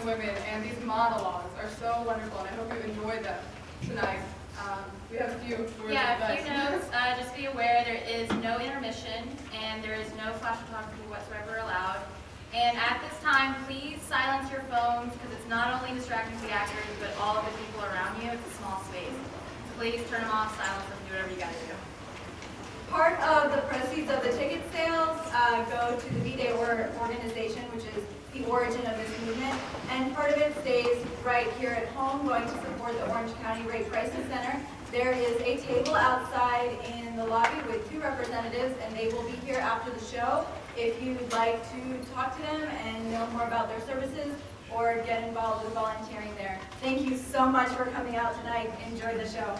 women, and these monologues are so wonderful, and I hope you enjoyed them tonight. We have a few words of advice. A few notes. Just be aware there is no intermission, and there is no flash photography whatsoever allowed. And at this time, please silence your phones, because it's not only distracting the actors, but all of the people around you. It's a small space. So please turn them off, silence them, do whatever you gotta do. Part of the proceeds of the ticket sales go to the V-Day organization, which is the origin of this movement, and part of it stays right here at home, going to support the Orange County Rape Crisis Center. There is a table outside in the lobby with 2 representatives, and they will be here after the show if you would like to talk to them and know more about their services or get involved with volunteering there. Thank you so much for coming out tonight. Enjoy the show.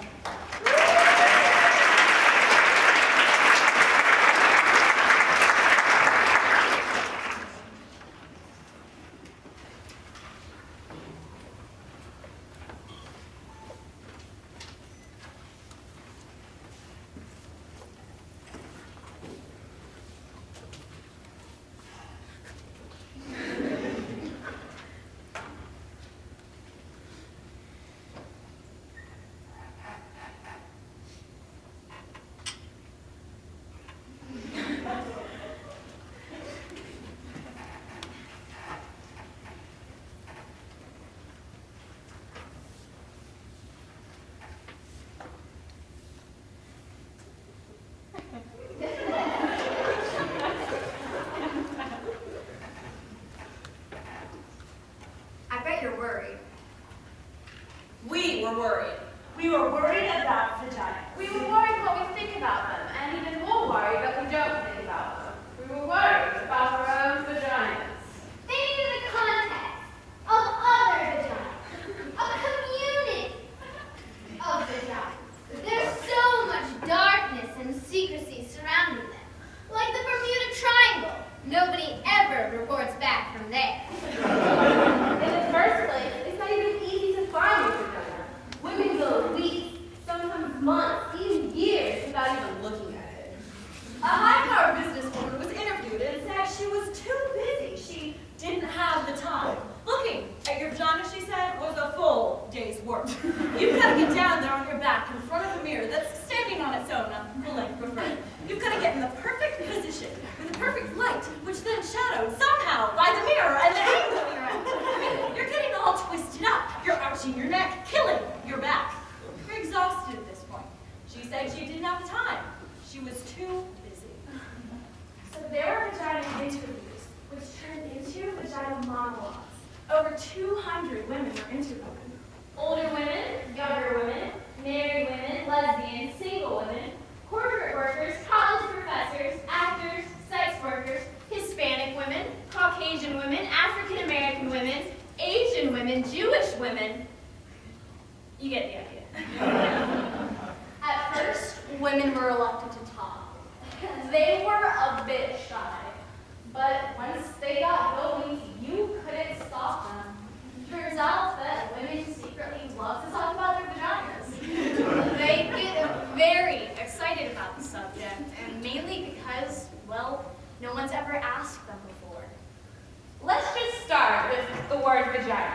We were worried. We were worried about vagina. We were worried what we think about them, and even more worried that we don't think about them. We were worried about our own vaginas. Think of the context of other vaginas, a community of vaginas. There's so much darkness and secrecy surrounding them, like the Bermuda Triangle. Nobody ever reports back from there. In the first place, it's not even easy to find a vagina. Women go weeks, sometimes months, even years without even looking at it. A high-powered businesswoman was interviewed and said she was too busy. She didn't have the time. Looking at your vagina, she said, was a full day's work. You've got to get down there on your back in front of a mirror that's standing on its own, a full length preferred. You've got to get in the perfect position with the perfect light, which then shadowed somehow by the mirror and the angle you're at. I mean, you're getting all twisted up. You're arching your neck, killing your back. You're exhausted at this point. She said she didn't have the time. She was too busy. So there were vagina interviews, which turned into vagina monologues. Over 200 women were interviewed. Older women, younger women, married women, lesbians, single women, corporate workers, college professors, actors, sex workers, Hispanic women, Caucasian women, African American women, Asian women, Jewish women. You get the idea. At first, women were reluctant to talk. They were a bit shy. But once they got going, you couldn't stop them. Turns out that women secretly love to talk about their vaginas. They get very excited about the subject, and mainly because, well, no one's ever asked them before. Let's just start with the word vagina.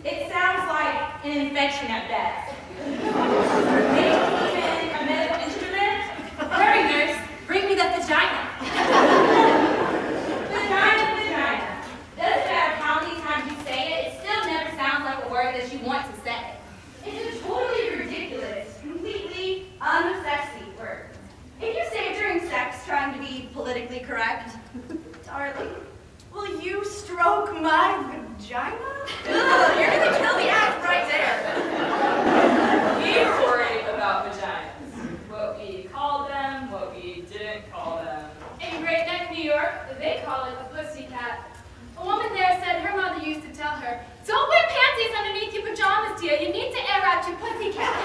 It sounds like an infection at best. Maybe even a medical instrument. Hurry, nurse, bring me the vagina. Vagina. Doesn't matter how many times you say it, it still never sounds like a word that you want to say. It's a totally ridiculous, completely unsexy word. If you say it during sex, trying to be politically correct, darling, will you stroke my vagina? Ugh, you're gonna kill the act right there. We were worried about vaginas. What we called them, what we didn't call them. In Great Neck, New York, they call it a pussycat. A woman there said her mother used to tell her, "Don't wear panties underneath your pajamas, dear. You need to air out your pussycat."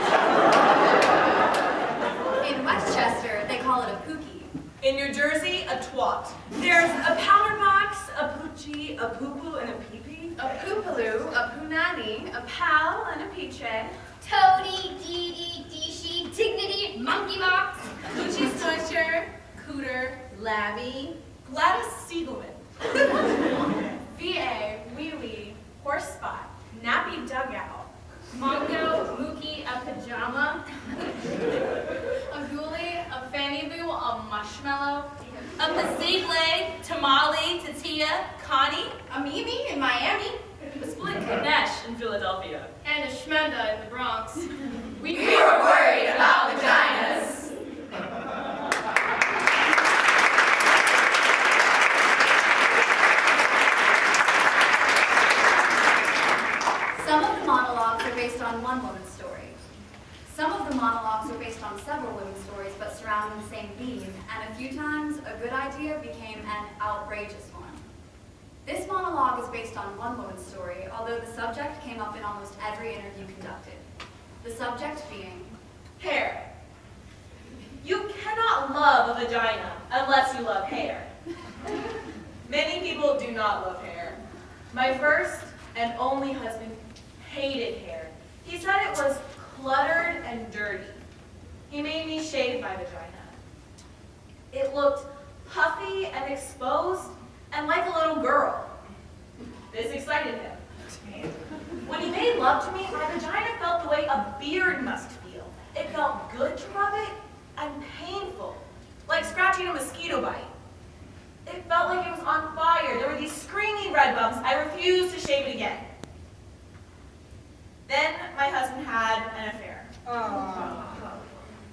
In Westchester, they call it a pookie. In New Jersey, a twat. There's a powder box, a poochie, a poo-poo, and a pee-pee. A poopaloo, a punani, a pal, and a peach head. Toady, deedy, deeshy, dignity, monkey box. Coochie smusher, cooter, labby, Gladys Siegelman. VA, wheelie, horse spot, nappy dugout, Mongo, Mookie, a pajama. A ghoulie, a fanny boo, a marshmallow. a pasigle, tamale, tatia, Connie, A Mimi in Miami. A split Ganesh in Philadelphia. And a Shmenda in the Bronx. We were worried about vaginas. Some of the monologues are based on one woman's story. Some of the monologues are based on several women's stories but surrounding the same theme, and a few times a good idea became an outrageous one. This monologue is based on one woman's story, although the subject came up in almost every interview conducted. The subject being hair. You cannot love a vagina unless you love hair. Many people do not love hair. My first and only husband hated hair. He said it was cluttered and dirty. He made me shave my vagina. It looked puffy and exposed and like a little girl. This excited him. When he made love to me, my vagina felt the way a beard must feel. It felt good to rub it and painful, like scratching a mosquito bite. It felt like it was on fire. There were these screaming red bumps. I refused to shave it again. Then my husband had an affair.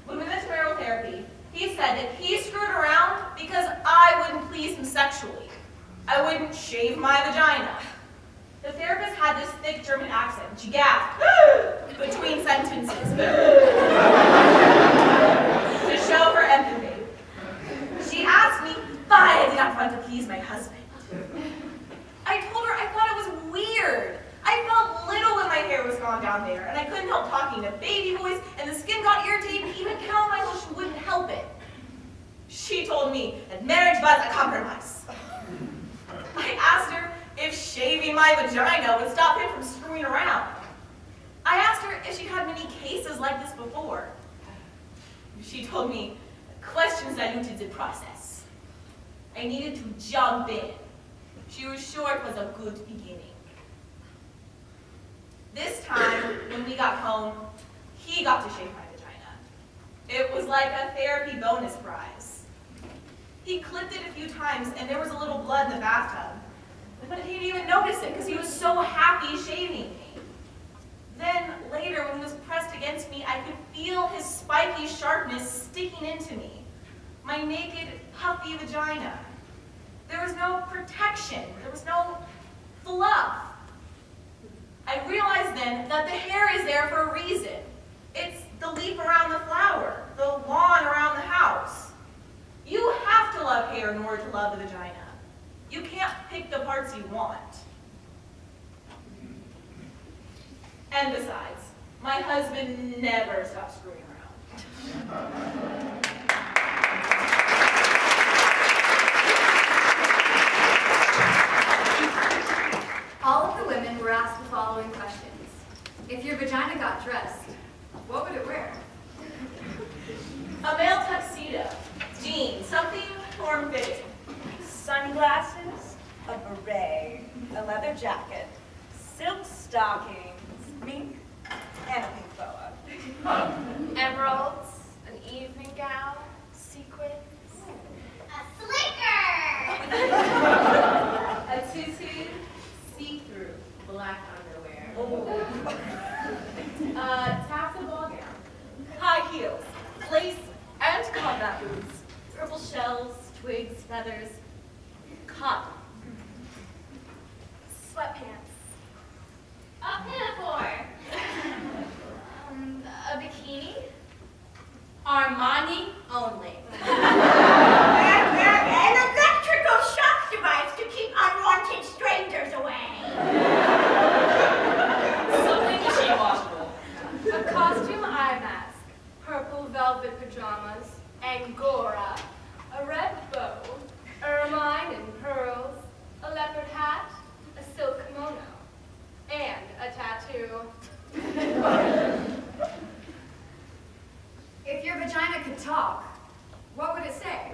When we went to marital therapy, he said that he screwed around because I wouldn't please him sexually. I wouldn't shave my vagina. The therapist had this thick German accent. She gasped between sentences to show her empathy. She asked me why I did not want to please my husband. I told her I thought it was weird. I felt little when my hair was gone down there, and I couldn't help talking to baby voice, and the skin got irritated, and even calamine lotion wouldn't help it. She told me that marriage was a compromise. I asked her if shaving my vagina would stop him from screwing around. I asked her if she'd had many cases like this before. She told me questions diluted the process. I needed to jump in. She was sure it was a good beginning. This time, when we got home, he got to shave my vagina. It was like a therapy bonus prize. He clipped it a few times, and there was a little blood in the bathtub. But he didn't even notice it because he was so happy shaving me. Then later, when he was pressed against me, I could feel his spiky sharpness sticking into me. My naked, puffy vagina. There was no protection. There was no fluff. I realized then that the hair is there for a reason. It's the leaf around the flower, the lawn around the house. You have to love hair in order to love the vagina. You can't pick the parts you want. And besides, my husband never stopped screwing around. all of the women were asked the following questions. If your vagina got dressed, what would it wear? A male tuxedo, jeans, something form-fitting. Sunglasses, a beret, a leather jacket, silk stockings, mink, and a pink boa. Emeralds, an evening gown, sequins. A slicker! A tutu, see-through, black underwear. Tassel ball gown. High heels, lace, and combat boots. Purple shells, twigs, feathers, cotton. Sweatpants. A pinafore! A bikini. Armani only. An electrical shock device to keep unwanted strangers away. Something machine washable. A costume eye mask, purple velvet pajamas, angora, a red bow, ermine and pearls, a leopard hat, a silk kimono, and a tattoo. If your vagina could talk, what would it say?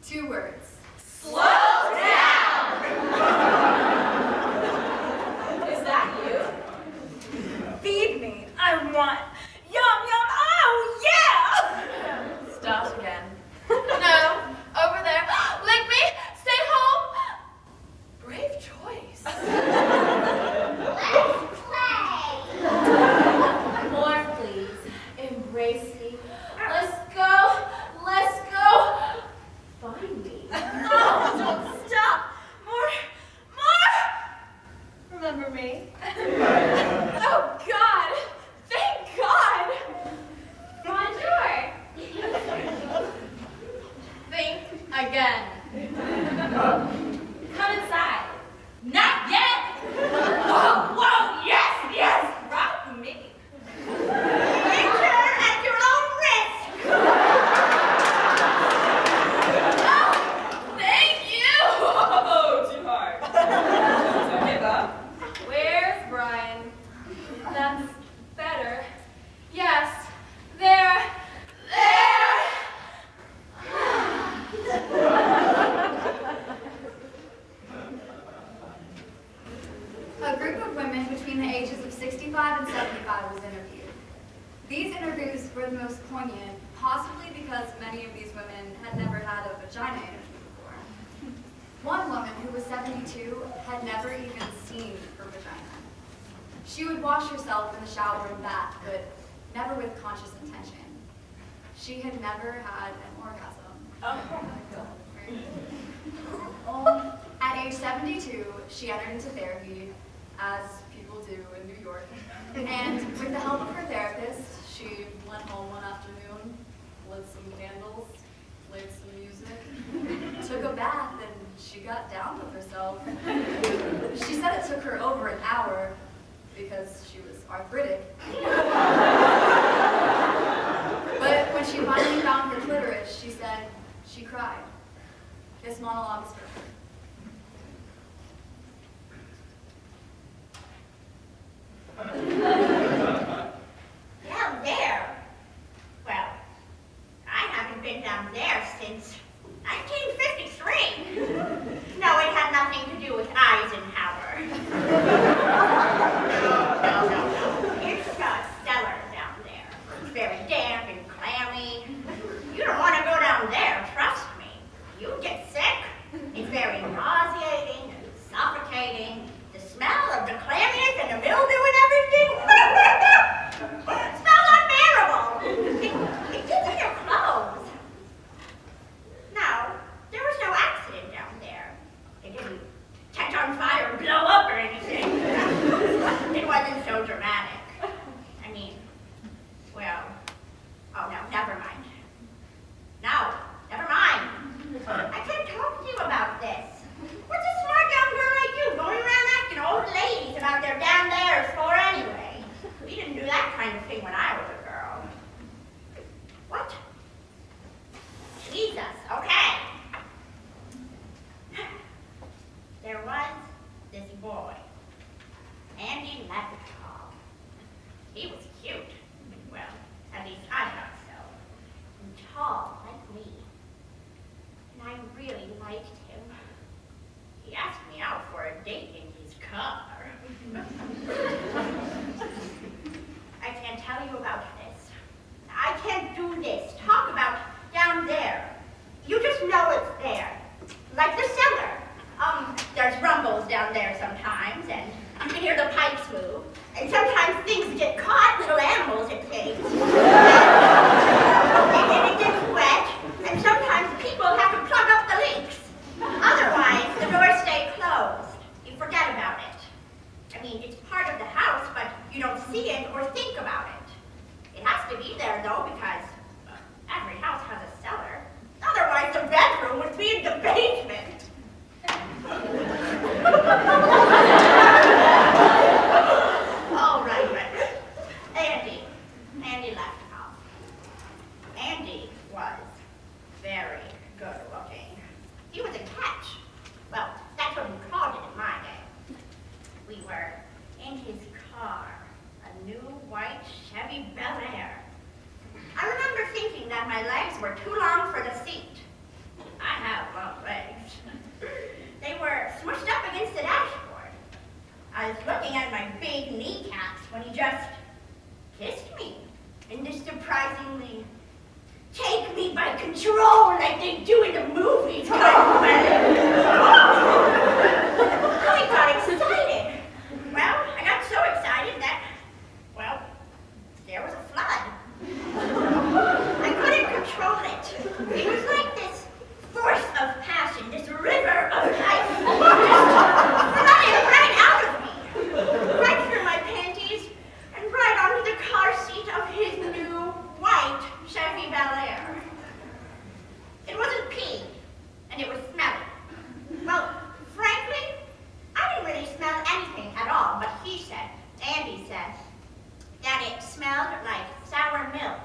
2 words. Slow down! Is that because many of these women had never had a vagina interview before. One woman who was 72 had never even seen her vagina. She would wash herself in the shower and bath, but never with conscious intention. She had never had an orgasm. At age 72, she entered into therapy, as people do in New York. And with the help of her therapist, she went home one afternoon, lit some candles, played some music, took a bath, and she got down with herself. She said it took her over an hour because she was arthritic. But when she finally found her clitoris, she said she cried. This monologue is for her. Down there? Well, I haven't been down there since 1953. No, it had nothing to do with Eisenhower. No. It's a cellar down there. It's very damp and clammy. You don't want to go down there, trust me. You get sick. It's very nauseating and suffocating. The smell of the clamminess and the mildew and everything. It smells unbearable. It gets in your clothes. No, there was no accident down there. It didn't catch on fire or blow up or anything. It wasn't so dramatic. I mean, well, oh no, never mind. No, never mind. I can't talk to you about this. What's a smart young girl like you going around asking old ladies about their down there's for anyway? We didn't do that kind of thing when I was a girl. What? Jesus, okay. There was this boy, Andy Lepetall. He was cute. Well, at least I thought so. And tall, like me. And I really liked him. He asked me out for a date in his car. I can't tell you about this. I can't do this. Talk about down there. You just know it's there. Like the cellar. There's rumbles down there sometimes, and you can hear the pipes move. And sometimes things get caught, little animals and things. And it gets wet, and sometimes people have to plug up the leaks. Otherwise, the doors stay closed. You forget about it. I mean, it's part of the house, but you don't see it or think about it. It has to be there, though, because every house has a cellar. Otherwise, the bedroom would be in the basement. All right. Andy left off. Andy was very good looking. He was a catch. Well, that's what we called it in my day. We were in his car, a new white Chevy Bel Air. I remember thinking that my legs were too long for the seat. I have long legs. They were smushed up against the dashboard. I was looking at my big kneecaps when he just kissed me in this surprisingly take me by control like they do in the movies kind of way. I got excited. Well, I got so excited that, well, there was a flood. I couldn't control it. It was like this force of passion, this river of life, just flooding right out of me, right through my panties, and right onto the car seat of his new white Chevy Bel Air. It wasn't pee, and it was smelly. Well, frankly, I didn't really smell anything at all, but Andy said, that it smelled like sour milk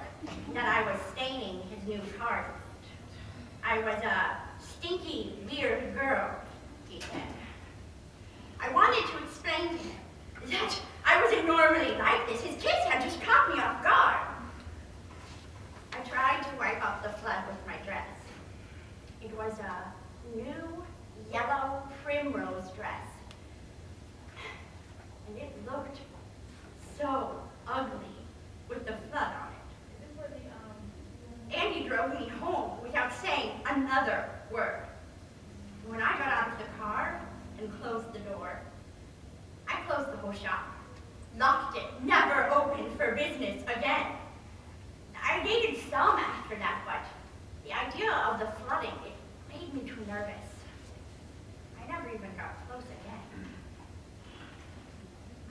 that I was staining his new car with. I was a stinky, weird girl, he said. I wanted to explain to him that I wasn't normally like this. His kiss had just caught me off guard. I tried to wipe off the flood with my dress. It was a new yellow primrose dress. And it looked so ugly with the flood on it. Andy drove me drove me home without saying another word. When I got out of the car and closed the door, I closed the whole shop, locked it, never opened for business again. I dated some after that, but the idea of the flooding, it made me too nervous. I never even got close again.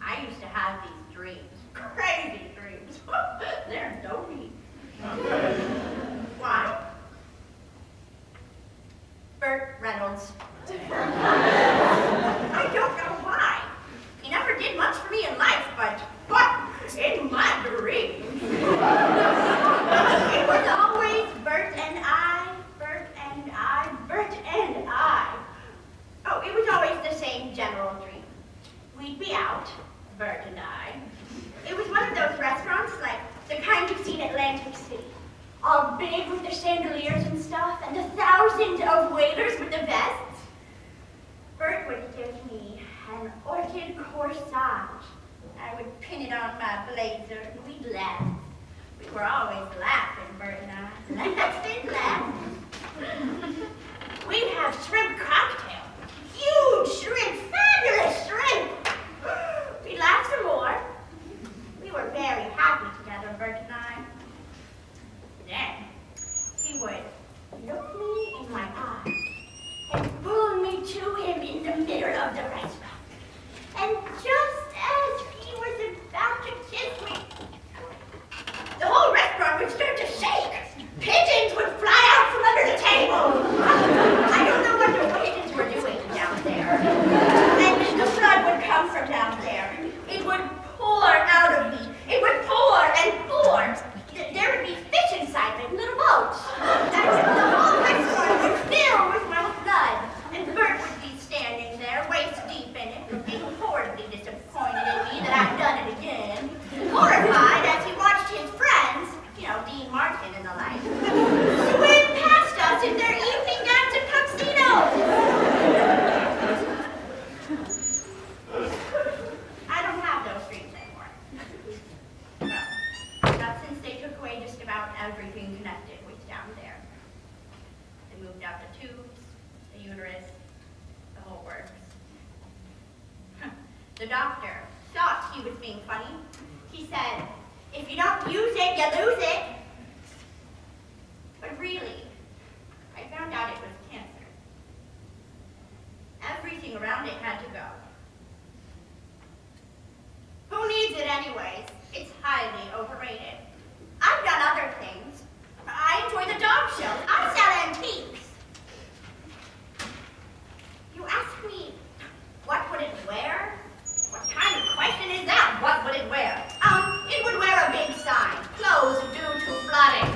I used to have these dreams, crazy dreams. They're dopey. Why? Burt Reynolds. I don't know why. He never did much for me in life, but in my dreams. It was always Burt and I, Burt and I, Burt and I. Oh, it was always the same general dream. We'd be out, Burt and I. It was one of those restaurants, like the kind you've seen in Atlantic City. All big with the chandeliers and stuff, and the thousands of waiters with the vests. Burt would give me an orchid corsage. I would pin it on my blazer, and we'd laugh. We were always laughing, Burt and I. Laughing, laughing. We'd have shrimp cocktail. Huge shrimp, fabulous shrimp. We'd laugh some more. We were very happy together, Burt and I. Then he would look me in my eye and pull me to him in the middle of the restaurant. And just as he was about to kiss me, the whole restaurant would start to shake. Pigeons would fly out from under the table. I don't know what the pigeons were doing down there. And the flood would come from down there. It would pour out of me. It would pour and pour. There would be fish inside them, little boats. And the whole restaurant would fill with my blood. And Burt would be standing there, waist deep in it, looking horribly disappointed in me that I'd done it again. Horrified as he watched his friends, Dean Martin and the like, swim past us in their evening gowns and tuxedos. I don't have those dreams anymore. Well, not since they took away just about everything connected with down there. They moved out the tubes, the uterus, the whole works. The doctor thought he was being funny. He said, if you don't use it, you lose it. But really, I found out it was cancer. Everything around it had to go. Who needs it anyways? It's highly overrated. I've done other things. I enjoy the dog show. I sell antiques. You ask me, what would it wear? What kind of question is that? What would it wear? It would wear a big sign. Closed due to flooding.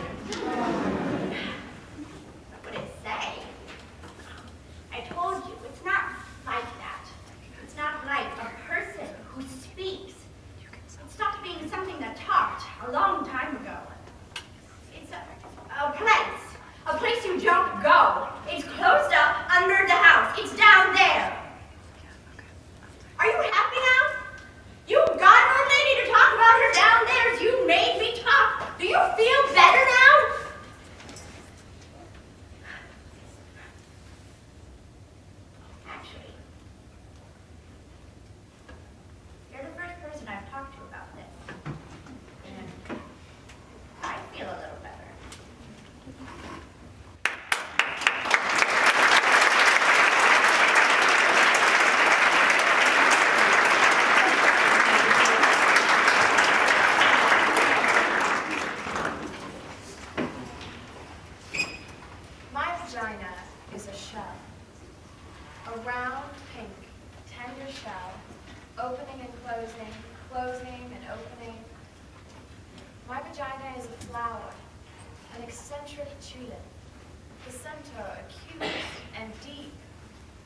What would it say? I told you, it's not like that. It's not like a person who speaks. It stopped being something that talked a long time ago. It's a place you don't go. It's closed up under the house. It's down there. Are you happy now? You got an old lady to talk about her downstairs. You made me talk. Do you feel better now? Actually, you're the first person I've talked to about this. And I feel a little better. My vagina is a shell. A round, pink, tender shell, opening and closing, closing and opening. My vagina is a flower, an eccentric tulip. The center acute and deep,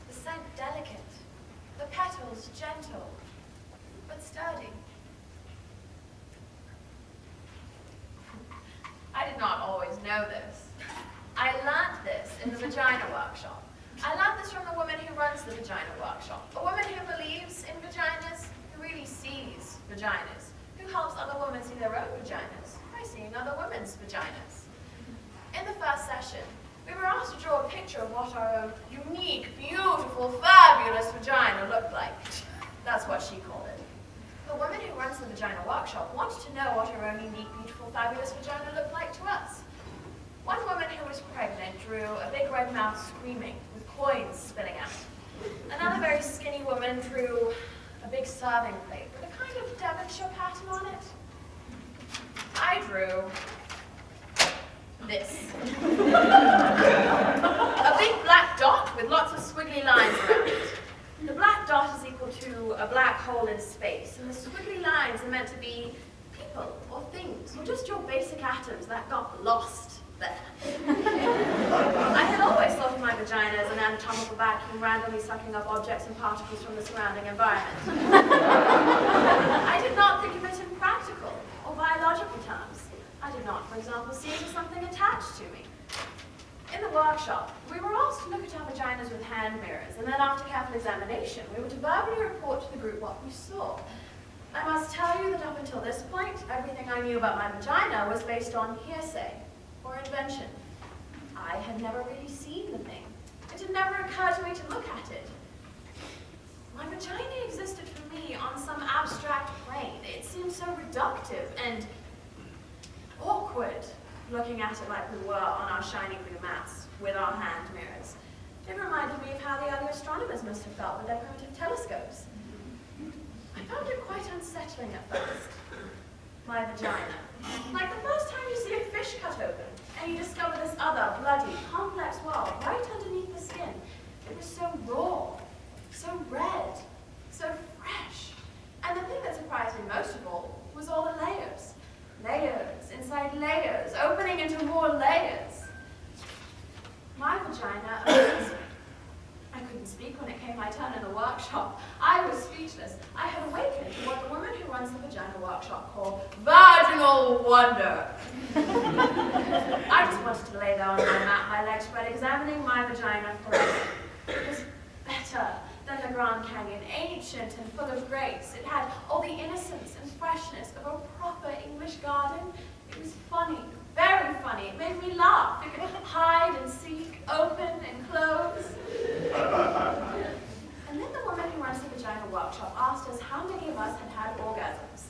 the scent delicate, the petals gentle, but sturdy. I did not always know this. I learned this in the Vagina Workshop. I learned this from the woman who runs the Vagina Workshop, a woman who believes in vaginas, who really sees vaginas, who helps other women see their own vaginas by seeing other women's vaginas. In the first question. We were asked to draw a picture of what our own unique, beautiful, fabulous vagina looked like. That's what she called it. The woman who runs the Vagina Workshop wanted to know what her own unique, beautiful, fabulous vagina looked like to us. One woman who was pregnant drew a big red mouth screaming, with coins spilling out. Another very skinny woman drew a big serving plate with a kind of Devonshire pattern on it. I drew this. A big black dot with lots of squiggly lines around it. The black dot is equal to a black hole in space, and the squiggly lines are meant to be people or things, or just your basic atoms that got lost there. I had always thought of my vagina as an anatomical vacuum randomly sucking up objects and particles from the surrounding environment. I did not think of it in practical or biological terms. I did not, for example, see it as something attached to me. In the workshop, we were asked to look at our vaginas with hand mirrors, and then after careful examination, we were to verbally report to the group what we saw. I must tell you that up until this point, everything I knew about my vagina was based on hearsay or invention. I had never really seen the thing. It had never occurred to me to look at it. My vagina existed for me on some abstract plane. It seemed so reductive and awkward, looking at it like we were on our shining blue mats with our hand mirrors. It reminded me of how the early astronomers must have felt with their primitive telescopes. I found it quite unsettling at first. My vagina. Like the first time you see a fish cut open, and you discover this other, bloody, complex world right underneath the skin. It was so raw, so red, so fresh. And the thing that surprised me most of all was all the layers. Layers inside layers, opening into more layers. My vagina amazed me. I couldn't speak when it came my turn in the workshop. I was speechless. I had awakened to what the woman who runs the Vagina Workshop called vaginal wonder. I just wanted to lay there on my mat, my legs spread, examining my vagina forever. It was better than the Grand Canyon, ancient and full of grace. It had all the innocence and freshness of a proper English garden. It was funny, very funny. It made me laugh. It could hide and seek, open and close. And then the woman who runs the Vagina Workshop asked us how many of us had orgasms.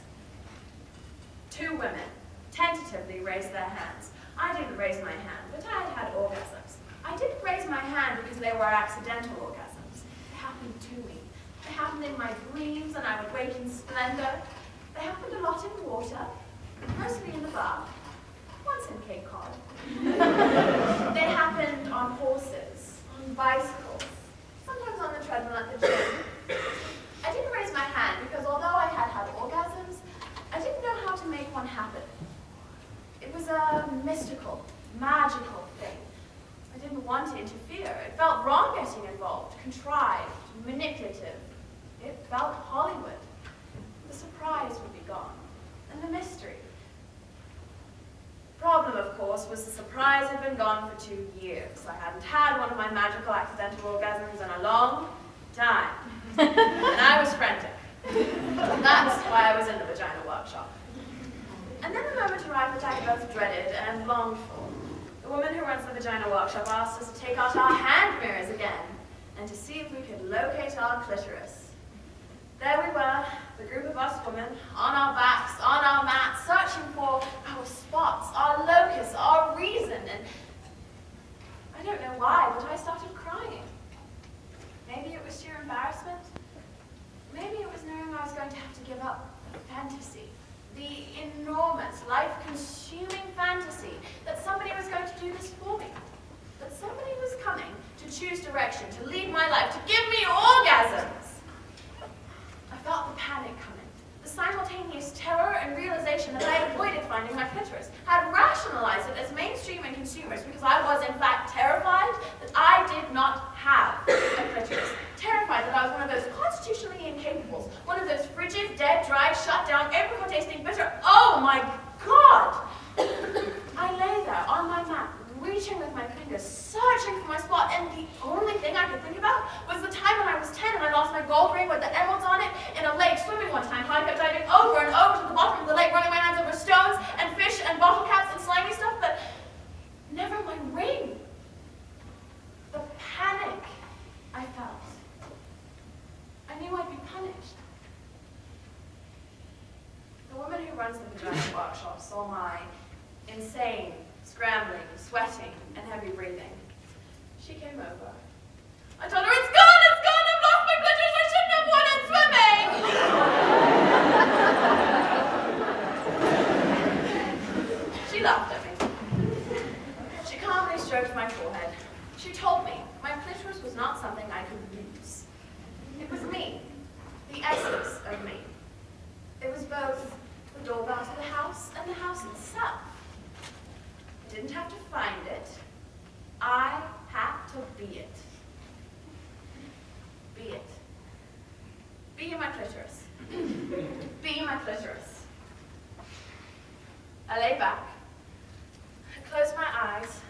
2 women tentatively raised their hands. I didn't raise my hand, but I had orgasms. I didn't raise my hand because they were accidental orgasms. They happened to me. They happened in my dreams, and I would wake in splendor. They happened a lot in water, mostly in the bath, once in Cape Cod. They happened on horses, on bicycles, sometimes on the treadmill at the gym. I didn't raise my hand because although I had had orgasms, I didn't know how to make one happen. It was a mystical, magical thing. I didn't want to interfere. It felt wrong getting involved, contrived, manipulative. It felt Hollywood. The surprise would be gone, and the mystery. Problem, of course, was the surprise had been gone for 2 years. I hadn't had one of my magical accidental orgasms in a long time. And I was frantic. That's why I was in the Vagina Workshop. And then the moment arrived that I both dreaded and longed for. The woman who runs the Vagina Workshop asked us to take out our hand mirrors again and to see if we could locate our clitoris. There we were, the group of us women, on our backs, on our mats, searching for our spots, our locus, our reason, and I don't know why, but I started crying. Maybe it was sheer embarrassment. Maybe it was knowing I was going to have to give up the fantasy, the enormous, life-consuming fantasy that somebody was going to do this for me, that somebody was coming to choose direction, to lead my life, to give me orgasms. I felt the panic coming, the simultaneous terror and realization that I had avoided finding my clitoris, had rationalized it as mainstream and consumers because I was in fact terrified that I did not have a clitoris, terrified that I was one of those constitutionally incapables, one of those frigid, dead, dry, shut down, apricot-tasting, bitter, oh my God! I lay there on my mat, reaching with my fingers, searching for my spot, and the only thing I could think about was the time when I was 10 and I lost my gold ring with the emeralds on it in a lake swimming one time, how I kept diving over and over to the bottom of the lake, running my hands over stones and fish and bottle caps and slimy stuff, but never my ring. runs the vagina workshop saw my insane, scrambling, sweating, and heavy breathing. She came over. I told her, it's gone, I've lost my clitoris, I shouldn't have wanted swimming! She laughed at me. She calmly stroked my forehead. She told me my clitoris was not something I could lose. It was me, the essence of me. It was both the doorbell to the house and the house itself. I didn't have to find it. I had to be it. Be it. Be my clitoris. Be my clitoris. I lay back. I closed my eyes.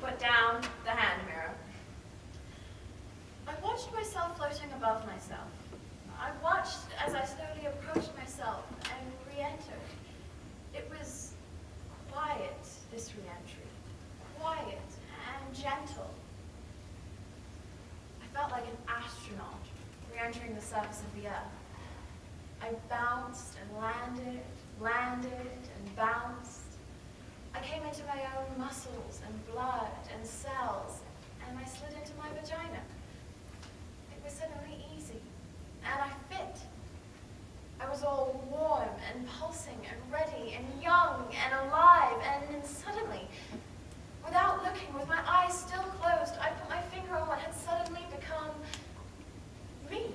Put down the hand mirror. I watched myself floating above myself. I watched as I slowly approached myself and re-entered. It was quiet, this re-entry. Quiet and gentle. I felt like an astronaut re-entering the surface of the earth. I bounced and landed and bounced. I came into my own muscles and blood and cells, and I slid into my vagina. It was suddenly easy, and I fit. I was all warm and pulsing and ready and young and alive, and then suddenly, without looking, with my eyes still closed, I put my finger on what had suddenly become me.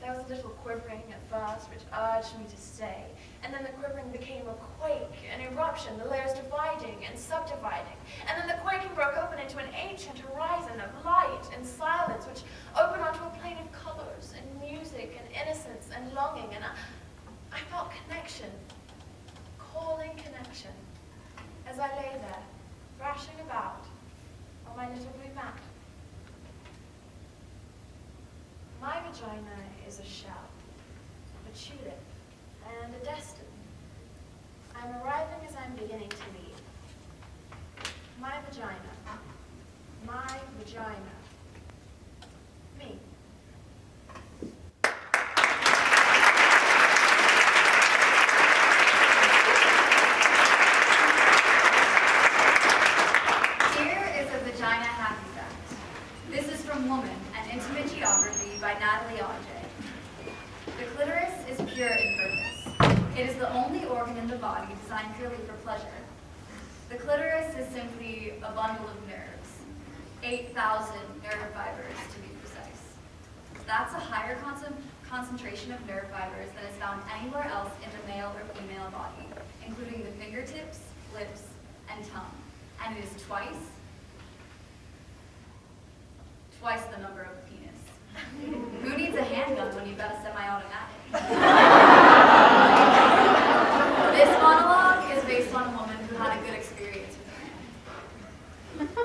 There was a little quivering at first, which urged me to stay, and then the quivering became a quake, an eruption, the layers dividing and subdividing, and then the quaking broke open into an ancient horizon of light and silence, which opened onto a plane of colors and music and innocence and longing, and I felt connection, calling connection, as I lay there, thrashing about on my little blue mat. My vagina is a shell, a tulip, and a destiny. I'm arriving as I'm beginning to leave. My vagina. Me. Here is a vagina happy fact. This is from Woman, an Intimate Geography by Natalie Auger. The clitoris is pure in purpose. It is the only organ in the body designed purely for pleasure. The clitoris is simply a bundle of nerves, 8,000 nerve fibers to be precise. That's a higher concentration of nerve fibers than is found anywhere else in the male or female body, including the fingertips, lips, and tongue. And it is twice the number of the penis. Who needs a handgun when you've got a semi-automatic? This monologue is based on a woman who had a good experience with her.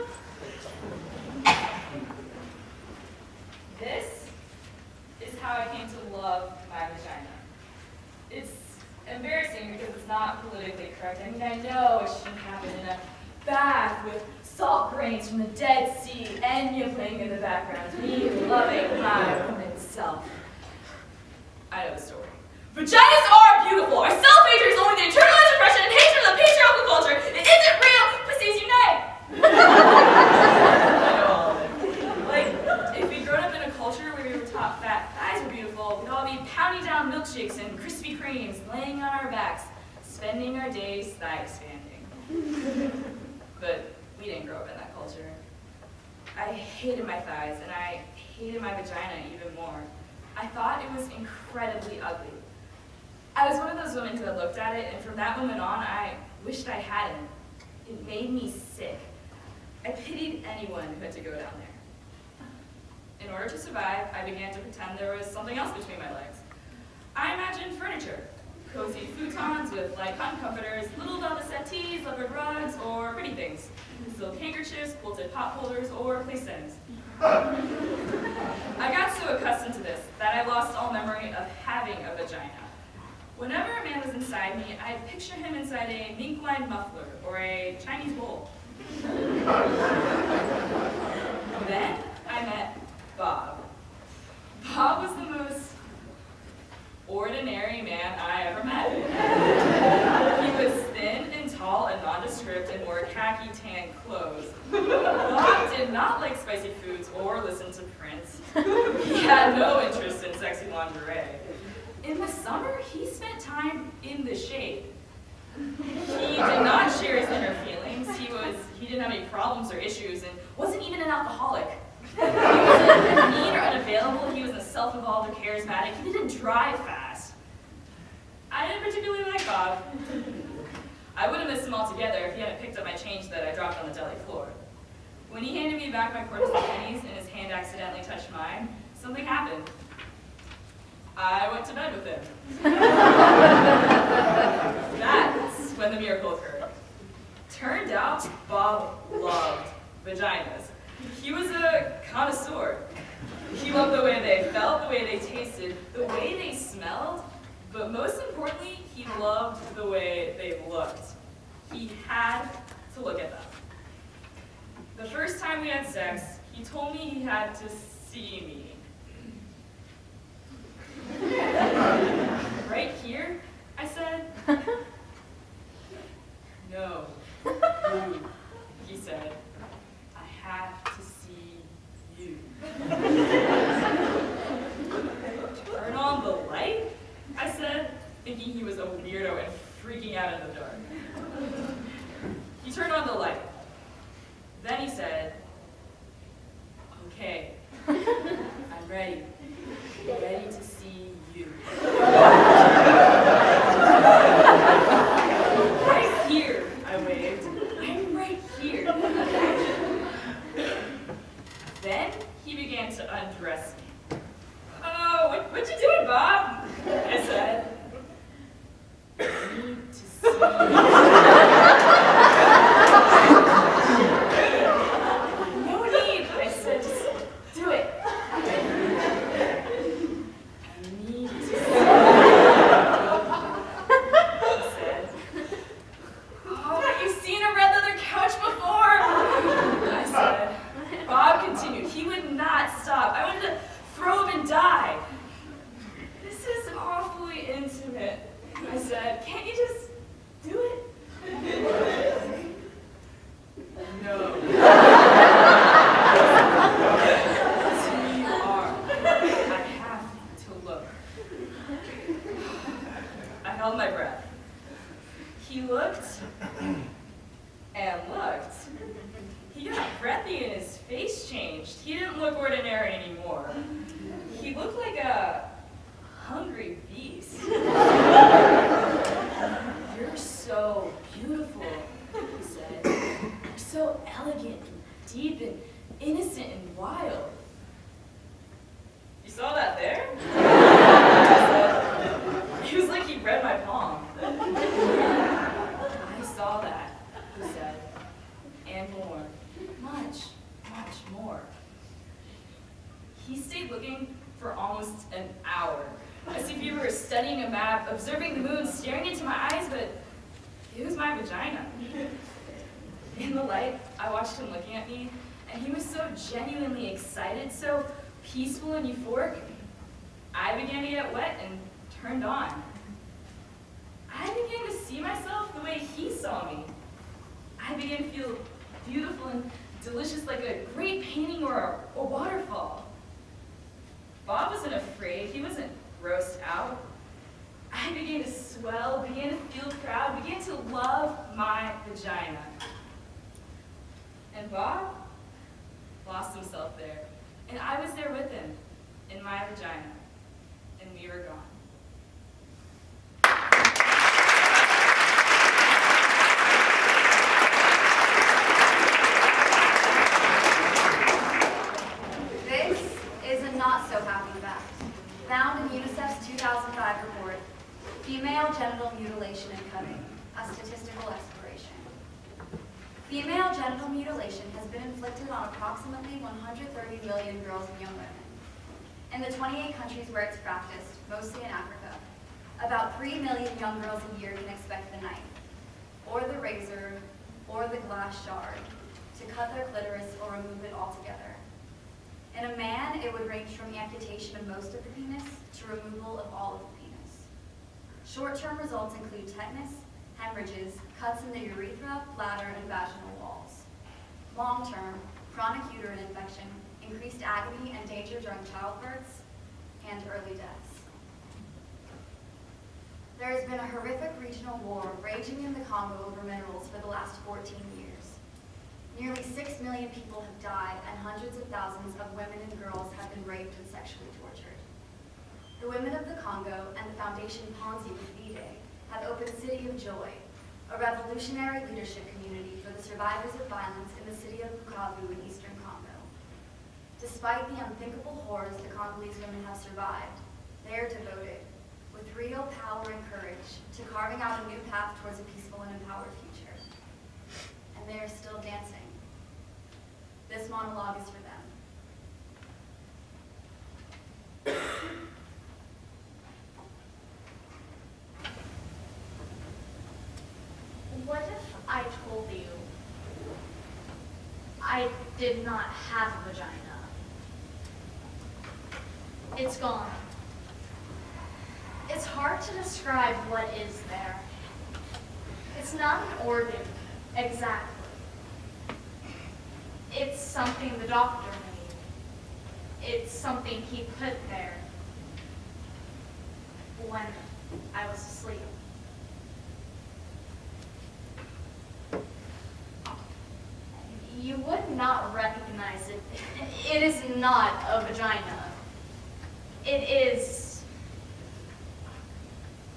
This is how I came to love my vagina. It's embarrassing because it's not politically correct. I mean, I know it shouldn't happen in a bath with salt grains from the Dead Sea, Enya playing in the background, me loving my woman self. I know the story. Vaginas are beautiful. Our self-hatred is only the internalized repression and hatred of the patriarchal culture. It isn't real. Pussies unite. I know all of it. Like, if we'd grown up in a culture where we were taught fat thighs were beautiful, we'd all be pounding down milkshakes and Krispy Kremes, laying on our backs, spending our days thigh expanding. But we didn't grow up in that culture. I hated my thighs, and I hated my vagina even more. I thought it was incredibly ugly. I was one of those women who had looked at it, and from that moment on, I wished I hadn't. It made me sick. I pitied anyone who had to go down there. In order to survive, I began to pretend there was something else between my legs. I imagined furniture. Cozy futons with light cotton comforters, little velvet settees, leopard rugs, or pretty things. Silk handkerchiefs, quilted pot holders, or place settings. I got so accustomed to this that I lost all memory of having a vagina. Whenever a man was inside me, I'd picture him inside a mink-lined muffler or a Chinese bowl. Then I met Bob. Bob was the most ordinary man I nondescript and wore khaki tan clothes. Bob did not like spicy foods or listen to Prince. He had no interest in sexy lingerie. In the summer, he spent time in the shade. He did not share his inner feelings. He didn't have any problems or issues and wasn't even an alcoholic. He wasn't mean or unavailable. He was a self-involved or charismatic. He didn't drive fast. I didn't particularly like Bob. I would have missed him altogether if he hadn't picked up my change that I dropped on the deli floor. When he handed me back my quarters and pennies and his hand accidentally touched mine, something happened. I went to bed with him. That's when the miracle occurred. Turned out, Bob loved vaginas. He was a connoisseur. He loved the way they felt, the way they tasted, the way they smelled, but most importantly, he loved the way they looked. He had to look at them. The first time we had sex, he told me he had to see me. Right here? I said. No, you, he said. I have to see you. Turn on the light? I said, thinking he was a weirdo and freaking out in the dark. He turned on the light. Then he said, okay, I'm ready. Ready to see you. Right here, I waved. I'm right here. Then he began to undress me. Oh, what you doing, Bob? I said. I need to see you. No need, I said, just do it. I need to see you. He said, oh, have you seen a red leather couch before? I said. Bob continued. He would not stop. I wanted to throw him and die. This is awfully intimate. I said, can't you just do it? No. T-R. I have to look. I held my breath. He looked and looked. He got breathy and his face changed. He didn't look ordinary anymore. He looked like a hungry beast. You're so beautiful, he said. You're so elegant and deep and innocent and wild. You saw that there? I said. He was like he read my palm. I saw that, he said, and more. Much, much more. He stayed looking for almost an hour, as if he were studying a map, observing the moon, staring into my eyes, but it was my vagina. In the light, I watched him looking at me, and he was so genuinely excited, so peaceful and euphoric. I began to get wet and turned on. I began to see myself the way he saw me. I began to feel beautiful and delicious like a great painting or a waterfall. Bob wasn't afraid. He wasn't grossed out. I began to swell, began to feel proud, began to love my vagina. And Bob lost himself there. And I was there with him in my vagina. And we were gone. Found in UNICEF's 2005 report, Female Genital Mutilation and Cutting, a Statistical Exploration. Female genital mutilation has been inflicted on approximately 130 million girls and young women. In the 28 countries where it's practiced, mostly in Africa, about 3 million young girls a year can expect the knife, or the razor, or the glass shard, to cut their clitoris or remove it altogether. In a man, it would range from amputation of most of the penis to removal of all of the penis. Short-term results include tetanus, hemorrhages, cuts in the urethra, bladder, and vaginal walls. Long-term, chronic uterine infection, increased agony and danger during childbirths, and early deaths. There has been a horrific regional war raging in the Congo over minerals for the last 14 years. Nearly 6 million people have died, and hundreds of thousands of women and girls have been raped and sexually tortured. The women of the Congo and the Foundation Ponzi with V-Day have opened City of Joy, a revolutionary leadership community for the survivors of violence in the city of Bukavu in eastern Congo. Despite the unthinkable horrors the Congolese women have survived, they are devoted, with real power and courage, to carving out a new path towards a peaceful and empowered future. And they are still dancing. This monologue is for them. What if I told you I did not have a vagina? It's gone. It's hard to describe what is there. It's not an organ, exactly. It's something the doctor made. It's something he put there when I was asleep. You would not recognize it. It is not a vagina. It is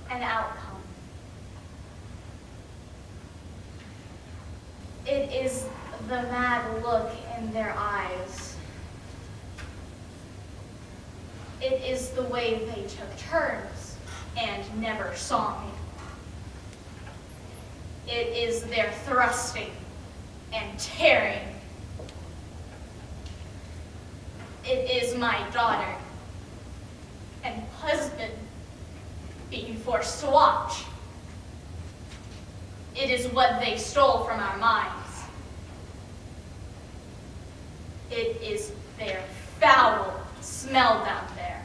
an outcome. It is the mad look in their eyes. It is the way they took turns and never saw me. It is their thrusting and tearing. It is my daughter and husband being forced to watch. It is what they stole from our minds. It is their foul smell down there.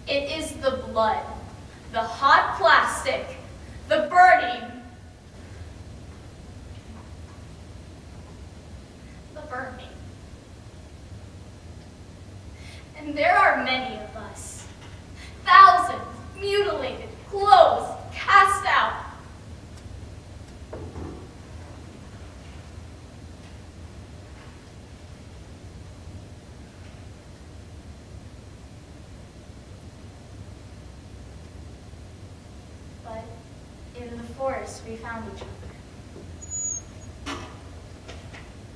It is the blood, the hot plastic, the burning, And there are many of us, thousands, mutilated, clothes, cast out. But in the forest, we found each other.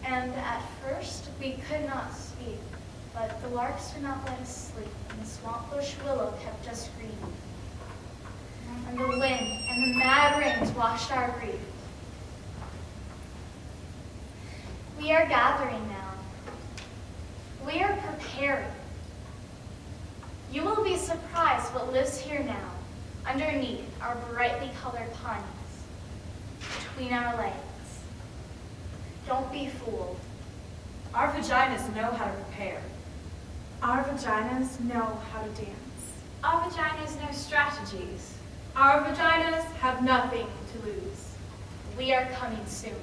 And at first, we could not speak, but the larks would not let us sleep, and the swamp bush willow kept us green. And the wind and the mad rains washed our grief. We are gathering now. We are preparing. You will be surprised what lives here now, underneath our brightly colored pines, between our legs. Don't be fooled. Our vaginas know how to prepare. Our vaginas know how to dance. Our vaginas know strategies. Our vaginas have nothing to lose. We are coming soon.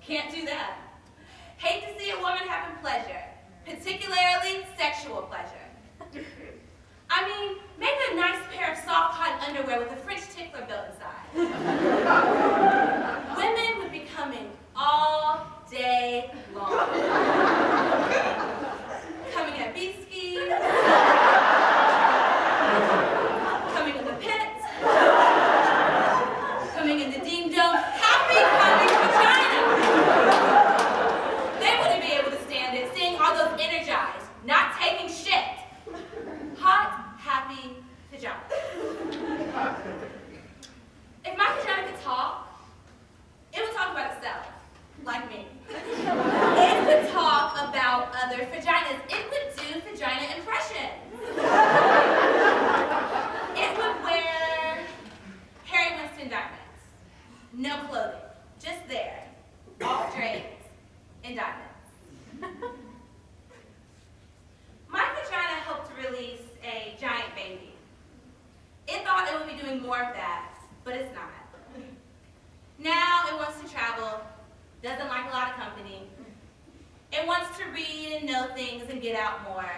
Can't do that. Hate to see a woman having pleasure, particularly sexual pleasure. I mean, make a nice pair of soft cotton underwear with a French tickler built inside. Women would be coming all day long. Coming at beach skis, coming in the pits, coming in the ding dong, happy coming vagina. They wouldn't be able to stand it, seeing all those energized, not taking shit. Hot, happy vagina. If my vagina could talk, it would talk about itself, like me. It would talk about other vaginas. It would do vagina impressions. It would wear Harry Winston diamonds. No clothing, just there, all draped in diamonds. My vagina helped release a giant baby. It thought it would be doing more of that, but it's not. Now it wants to travel, doesn't like a lot of company. It wants to read and know things and get out more.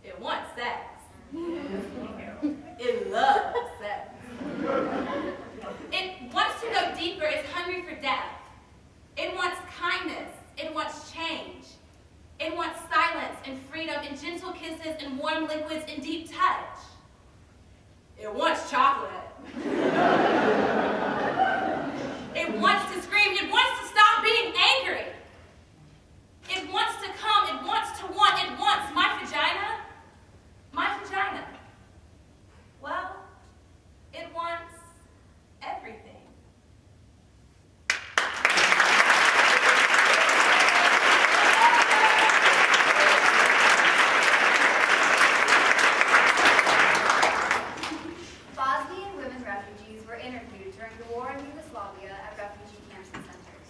It wants sex. It loves sex. It wants to go deeper, it's hungry for depth. It wants kindness, it wants change. It wants silence and freedom and gentle kisses and warm liquids and deep touch. It wants chocolate. It wants to scream. It wants to stop being angry. It wants to come. It wants to want. It wants my vagina. My vagina. Well, it wants everything. Bosnian women refugees were interviewed during the war in Yugoslavia at refugee camps and centers.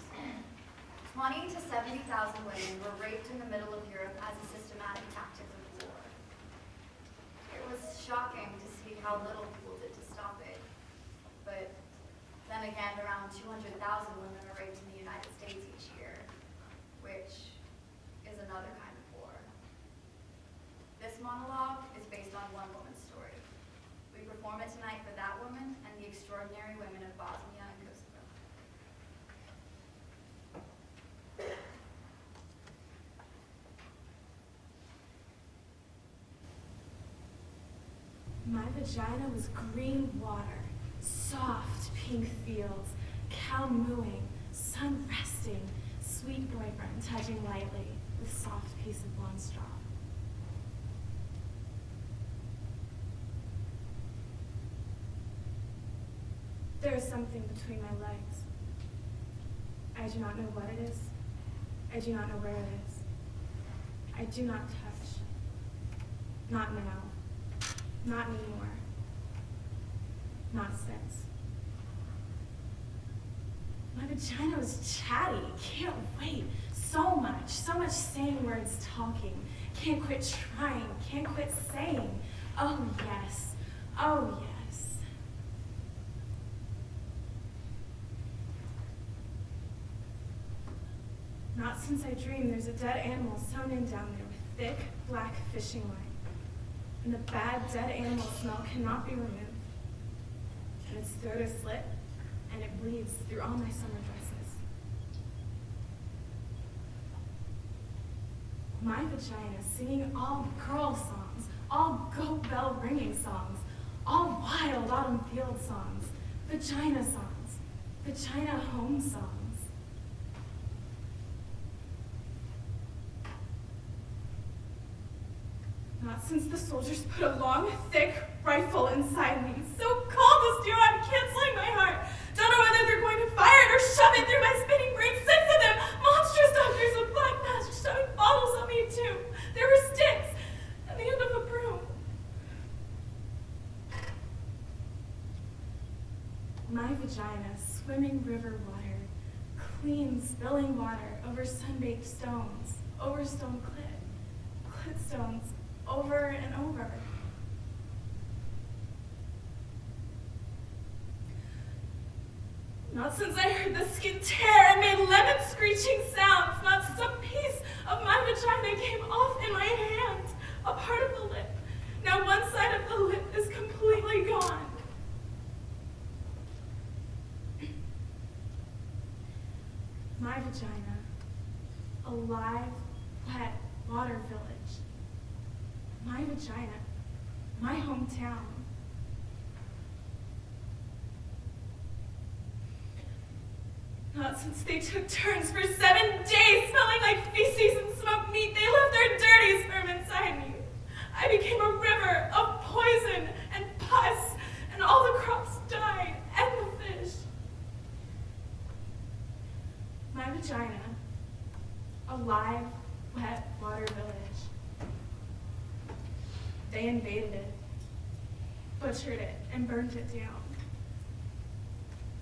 20,000 to 70,000 women were raped in the middle of Europe as a systematic tactic of war. It was shocking to see how little people did to stop it. But then again, around 200,000 women are raped in the United States each year, which is another kind of war. This monologue is based on one woman's story. We perform it tonight for that woman and the extraordinary women of Bosnia and Kosovo. My vagina was green water, soft pink fields, cow mooing, sun resting, sweet boyfriend touching lightly with soft piece of blonde straw. There is something between my legs. I do not know what it is. I do not know where it is. I do not touch. Not now. Not anymore. Not since. My vagina was chatty. Can't wait. So much saying words, talking. Can't quit trying. Can't quit saying. Oh yes. Oh yes. Not since I dreamed there's a dead animal sewn in down there with thick, black fishing line. And the bad dead animal smell cannot be removed. And its throat is slit, and it bleeds through all my summer dresses. My vagina singing all girl songs, all goat bell ringing songs, all wild autumn field songs, vagina songs, vagina home songs. Not since the soldiers put a long, thick rifle inside me. So cold this year, I'm canceling my heart. Don't know whether they're going to fire it or shove it through my spinning brain. 6 of them, monstrous doctors with black masks shoving bottles on me too. There were sticks and the end of a broom. My vagina, swimming river water, clean spilling water over sun-baked stones, over stone clit stones, over and over. Not since I heard the skin tear and made lemon screeching sounds. Not since a piece of my vagina came off in my hand. A part of the lip. Now one side of the lip is completely gone. My vagina. A live, wet water village. My vagina. My hometown. Not since they took turns for 7 days smelling like feces and smoked meat, they left their dirty sperm inside me. I became a river of poison and pus, and all the crops died, and the fish. My vagina, a live, wet water village. They invaded it, butchered it, and burned it down.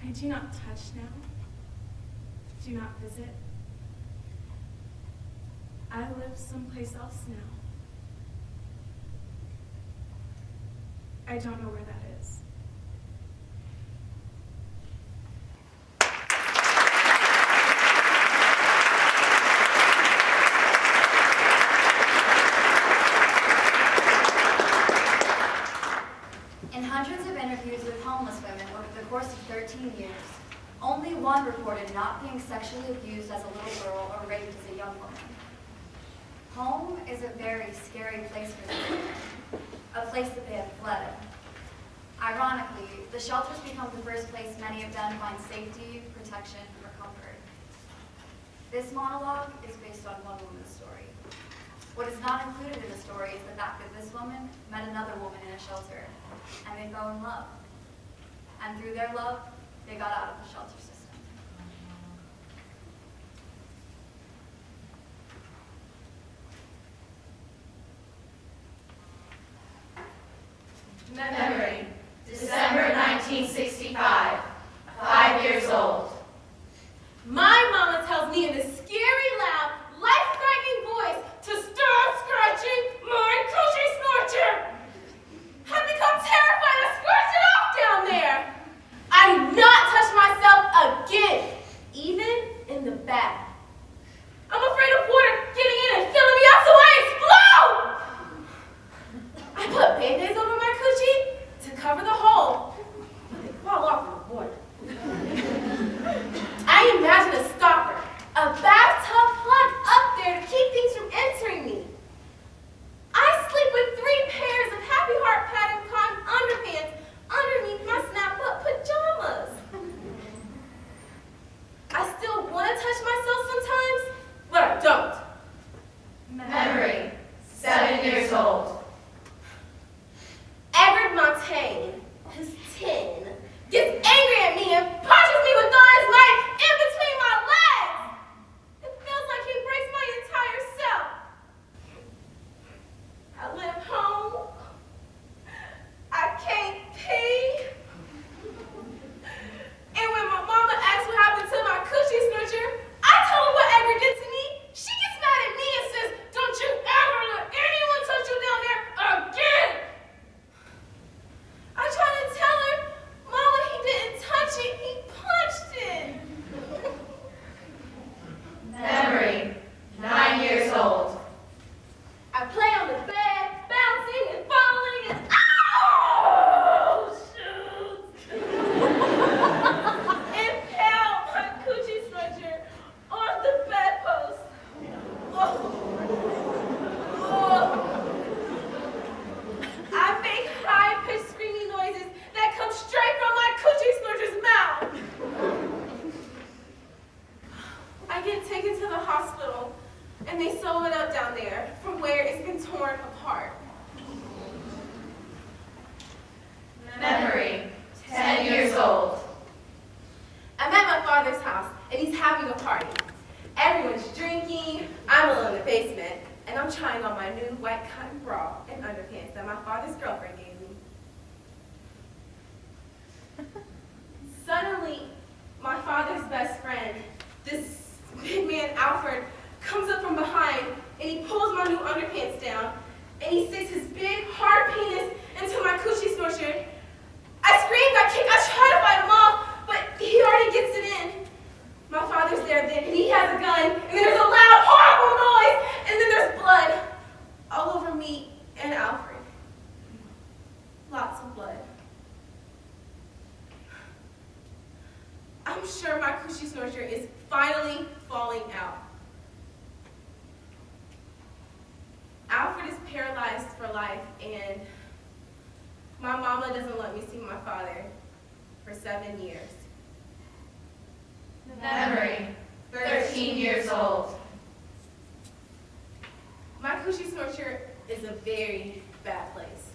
I do not touch now. Do not visit. I live someplace else now. I don't know where that is. In hundreds of interviews with homeless women over the course of 13 years, only one reported not being sexually abused as a little girl or raped as a young woman. Home is a very scary place for these women, a place that they have fled. Ironically, the shelters become the first place many of them find safety, protection, or comfort. This monologue is based on one woman's story. What is not included in the story is the fact that this woman met another woman in a shelter, and they fell in love. And through their love, they got out of the shelter system. Memory, December 1965, 5 years old. My mama tells me in a scary, loud, life-threatening voice to stop scratching my coochie scorcher. I've become terrified of scratching off down there. I do not touch myself again, even in the bath. I'm afraid of water getting in and filling me up so I explode. I put Band-Aids over my coochie to cover the hole, but they fall off in the water. I imagine a stopper, a bathtub plug up there to keep things from entering me. I sleep with 3 pairs of Happy Heart pattern cotton underpants underneath my snap-up pajamas. I still want to touch myself sometimes, but I don't. Memory, 7 years old. Edward Montaigne, who's 10, gets angry at me and punches me with all his might in between my legs. It feels like he breaks my entire self. I live home. I can't pee. And when my mama asks what happened to my coochie snatcher, I tell her what Edgar did to me. She gets mad at me and says, "Don't you ever let anyone touch you down there again." I try to tell her, "Mama, he didn't touch it, he punched it." Memory, 9 years old. I play on the bed, bouncing and falling and oh shoot! Impale my coochie stretcher on the bedpost. Oh. I make high-pitched screaming noises that come straight from my coochie stretcher's mouth. I get taken to the hospital, and they sew it up down there from where it's been torn apart. Memory, 10 years old. I'm at my father's house, and he's having a party. Everyone's drinking, I'm alone in the basement, and I'm trying on my new white cotton bra and underpants that my father's girlfriend gave me. Suddenly, my father's best friend, this big man Alfred, comes up from behind, and he pulls my new underpants down, and he sticks his big, hard penis into my coochie snorcher. I screamed, I kicked, I tried to fight him off, but he already gets there then, and he has a gun, and then there's a loud, horrible noise, and then there's blood all over me and Alfred. Lots of blood. I'm sure my coochie snorcher is finally falling out. Alfred is paralyzed for life, and my mama doesn't let me see my father for 7 years. Memory, 13 years old. My coochie snorcher is a very bad place.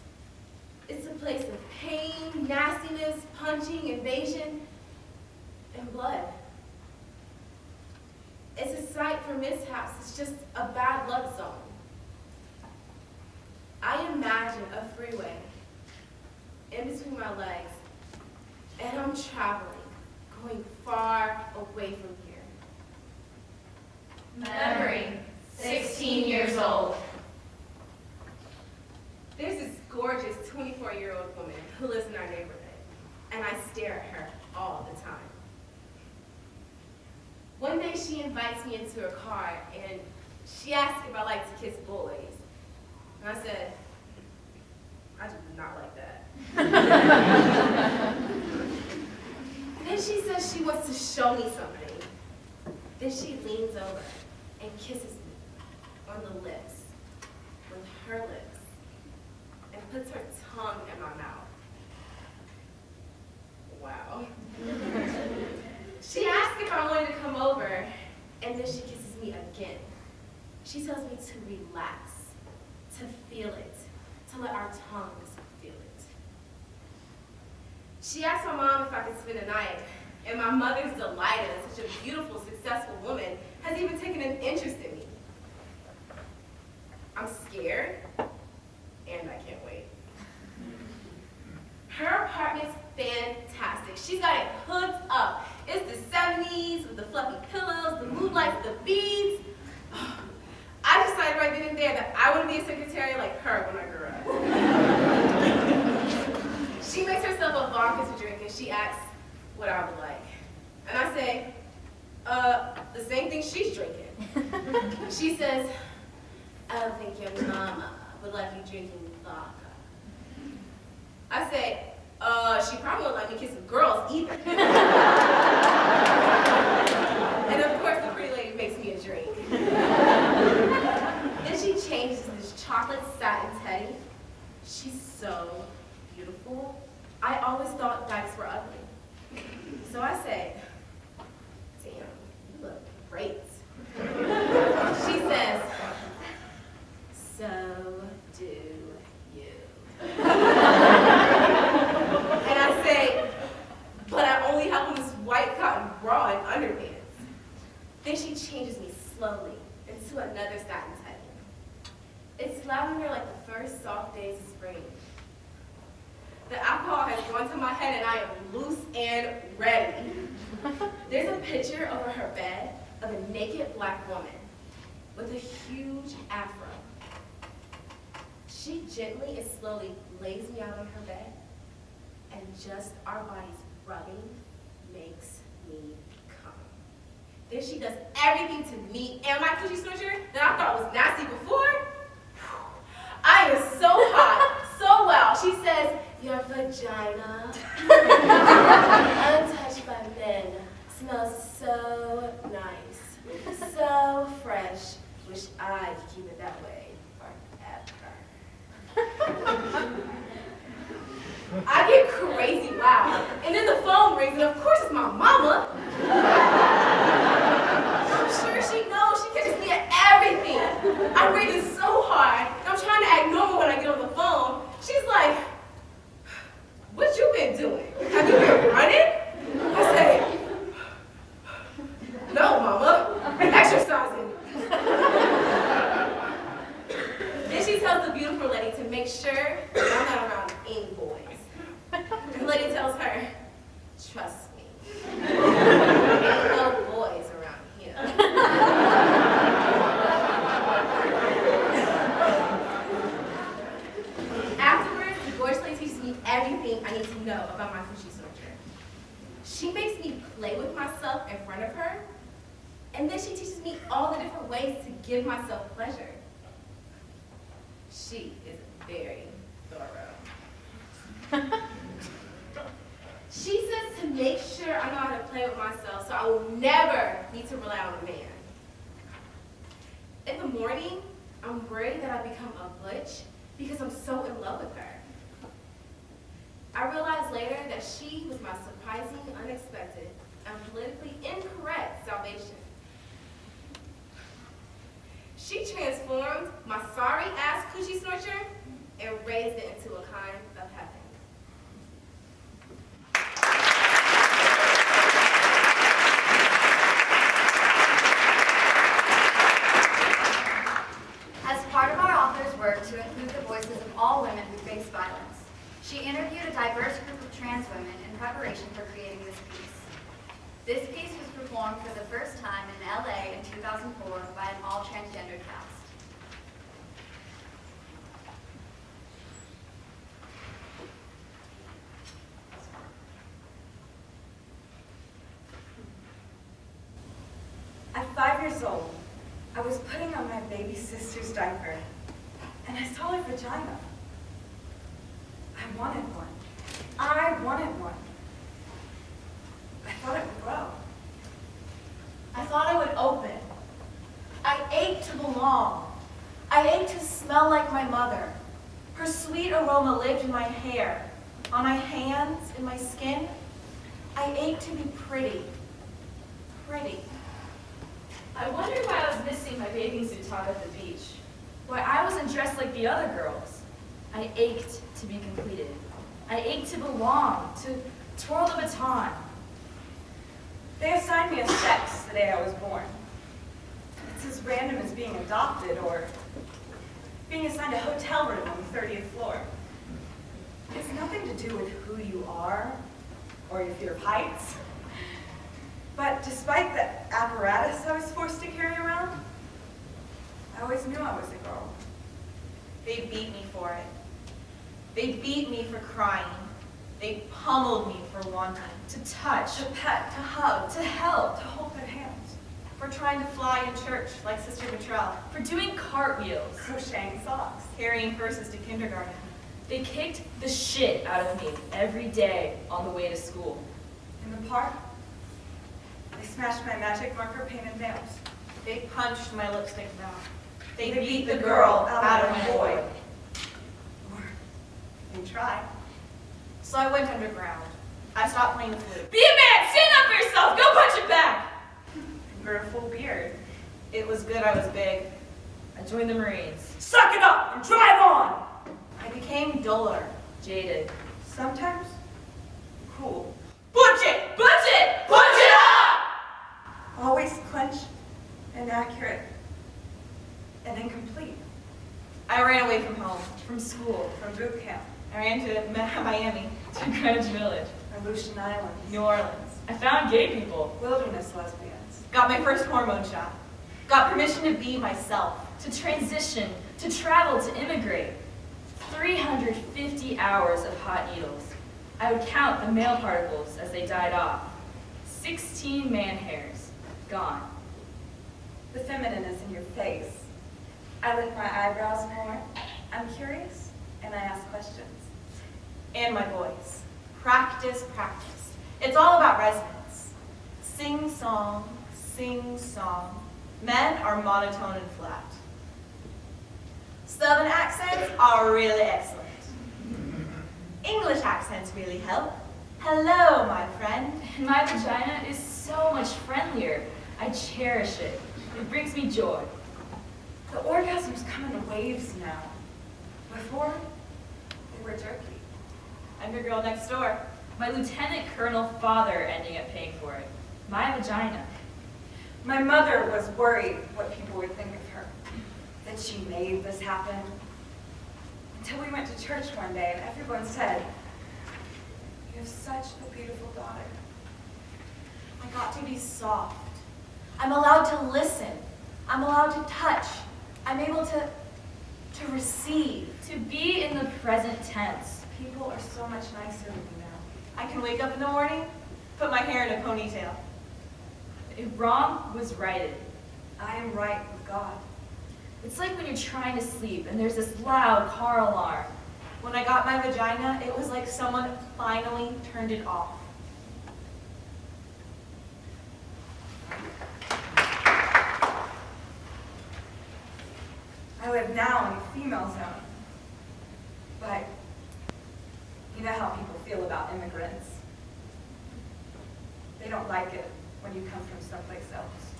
It's a place of pain, nastiness, punching, invasion, and blood. It's a site for mishaps. It's just a bad luck zone. I imagine a freeway in between my legs, and I'm traveling, going far away from here. Memory, 16 years old. There's this gorgeous 24-year-old woman who lives in our neighborhood, and I stare at her all the time. One day she invites me into her car, and she asks if I like to kiss boys. And I said, I do not like that. Then she says she wants to show me something. Then she leans over and kisses me on the lips with her lips and puts her tongue in my mouth. Wow. She asked if I wanted to come over, and then she kisses me again. She tells me to relax, to feel it, to let our tongues feel it. She asked my mom if I could spend the night, and my mother's delighted that such a beautiful, successful woman has even taken an interest in me. I'm scared, and I can't wait. Her apartment's fantastic. She's got it hooked up. It's the 70s with the fluffy pillows, the moonlight, the beads. I decided right then and there that I want to be a secretary like her when I grew up. She makes herself a vodka to drink, and she asks what I would like. And I say, the same thing she's drinking. She says, I don't think your mama would like you drinking vodka. I say, she probably won't let me kiss some girls either. And of course, the pretty lady makes me a drink. Then she changes to this chocolate satin teddy. She's so beautiful. I always thought dykes were ugly. So I say, damn, you look great. She says, so do you. And I say, but I only have on this white cotton bra and underpants. Then she changes me slowly into another satin teddy. It's lavender like the first soft days of spring. The alcohol has gone to my head and I am loose and ready. There's a picture over her bed of a naked black woman with a huge afro. She gently and slowly lays me out on her bed, and just our bodies rubbing makes me come. Then she does everything to me and my coochie snorcher that I thought was nasty before. I am so hot, so well. She says, your vagina, untouched by men, smells so nice, so fresh. Wish I could keep it that way forever. I get crazy loud, and then the phone rings, and of course it's my mama. I'm sure she knows. She catches me at everything. I'm breathing so hard, and I'm trying to act normal when I get on the phone. She's like, what you been doing? Have you been running? I say, no, mama, exercising. Then she tells the beautiful lady to make sure I'm not around any boys. The lady tells her, trust me, ain't no boys around here. Afterwards, the gorgeous lady teaches me everything I need to know about my coochie snorcher. She makes me play with myself in front of her, And then she teaches me all the different ways to give myself pleasure. She is very thorough. She says to make sure I know how to play with myself so I will never need to rely on a man. In the morning, I'm worried that I become a butch because I'm so in love with her. I realized later that she was my surprising, unexpected, and politically incorrect salvation. She transformed my sorry-ass coochie snorcher and raised it into a kind of heaven. As part of our author's work to include the voices of all women who face violence, she interviewed a diverse group of trans women in preparation for creating this piece. This piece was performed for the first time in LA in 2004 by an all-transgender cast. At 5 years old, I was putting on my baby sister's diaper, and I saw her vagina. I wanted one. I wanted one. I thought it would grow. I thought it would open. I ached to belong. I ached to smell like my mother. Her sweet aroma lived in my hair, on my hands, in my skin. I ached to be pretty. Pretty. I wondered why I was missing my bathing suit top at the beach. Why I wasn't dressed like the other girls. I ached to be completed. I ached to belong, to twirl the baton. They assigned me a sex the day I was born. It's as random as being adopted or being assigned a hotel room on the 30th floor. It has nothing to do with who you are or your fear of heights. But despite the apparatus I was forced to carry around, I always knew I was a girl. They beat me for it. They beat me for crying. They pummeled me for wanting. To touch, To pet, to hug, to help, to hold their hands. For trying to fly in church like Sister Betrell. for doing cartwheels. Crocheting socks. Carrying purses to kindergarten. They kicked the shit out of me every day on the way to school. In the park, they smashed my magic marker painted nails. They punched my lipstick mouth. They beat the girl out of my boy. Or they tried. So I went underground. I stopped playing the flute. Be a man! Stand up for yourself! Go punch it back! I grew a full beard. It was good I was big. I joined the Marines. Suck it up and drive on! I became duller. Jaded. Sometimes cool. Butch it! Butch it! Butch it up! Always clenched and accurate and incomplete. I ran away from home, From school. from boot camp. I ran to Miami, To Greenwich Village. Aleutian Islands, New Orleans. I found gay people. wilderness lesbians. Got my first hormone shot. Got permission to be myself. To transition. To travel. To immigrate. 350 hours of hot needles. I would count the male particles as they died off. 16 man hairs. Gone. The feminine is in your face. I lift my eyebrows more. I'm curious, and I ask questions. And my voice. Practice, practice. It's all about resonance. Sing song, sing song. Men are monotone and flat. Southern accents are really excellent. English accents really help. Hello, my friend. And my vagina is so much friendlier. I cherish it. It brings me joy. The orgasms come in waves now. Before, they were jerky. I'm your girl next door. My lieutenant colonel father ending up paying for it. My vagina. My mother was worried what people would think of her, that she made this happen. Until we went to church one day and everyone said, "You have such a beautiful daughter." I got to be soft. I'm allowed to listen. I'm allowed to touch. I'm able to receive. To be in the present tense. People are so much nicer to me now. I can wake up in the morning, put my hair in a ponytail. If wrong was righted. I am right with God. It's like when you're trying to sleep and there's this loud car alarm. When I got my vagina, it was like someone finally turned it off. I live now in the female zone. But you know how people feel about immigrants. They don't like it when you come from someplace else.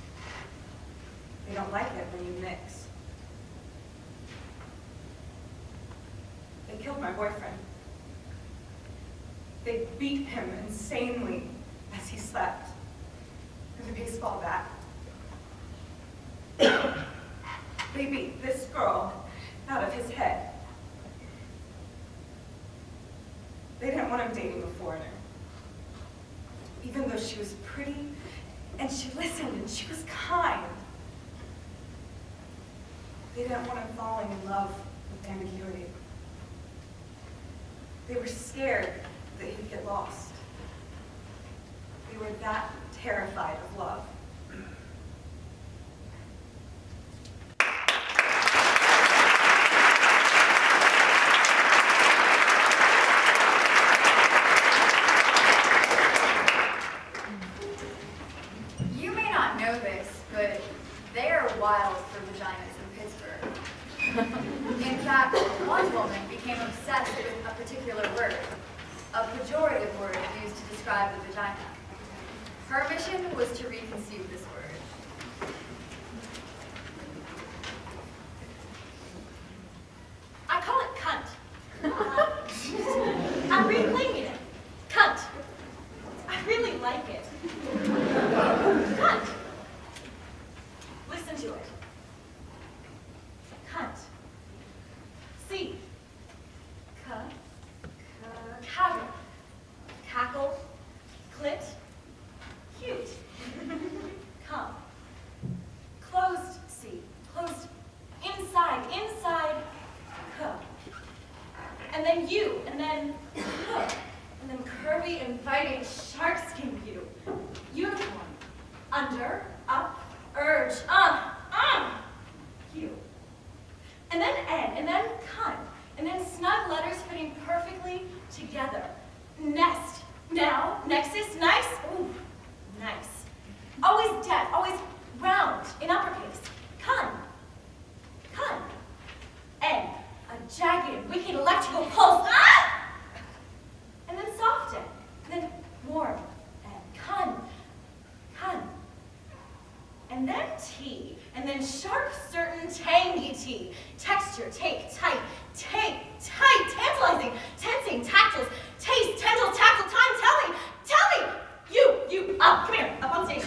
They don't like it when you mix. They killed my boyfriend. They beat him insanely as he slept with a baseball bat. They beat this girl out of his head. They didn't want him dating a foreigner. Even though she was pretty, and she listened, and she was kind. They didn't want him falling in love with ambiguity. They were scared that he'd get lost. They were that terrified of love. You may not know this, but they are wild for vaginas in Pittsburgh. In fact, one woman became obsessed with a particular word, a pejorative word used to describe the vagina. Her mission was to reconceive this word. I call it cunt. I'm reclaiming it. Cunt. I really like it. Cunt. Listen to it. Cunt. See. Cackle. Cackle. Clit. Cute. Come. Closed C. Closed. Inside. Inside. And then you. And then and then curvy, inviting sharkskin view. Uniform. Under. Up. Urge. You. And then N. And then cunt. And then snug letters fitting perfectly together. Nest. Now. Nexus. Nice. Ooh. Nice. Always dead. Always round. In uppercase. Cun. Cun. N. A jagged, wicked electrical pulse. And then soft N. And then warm N. Cun. Cun. And then T. And then sharp, certain, tangy T. Texture, take, tight, tantalizing, tensing, tactiles, taste, tendril, tackle, time, tell me, you, up, come here, up on stage.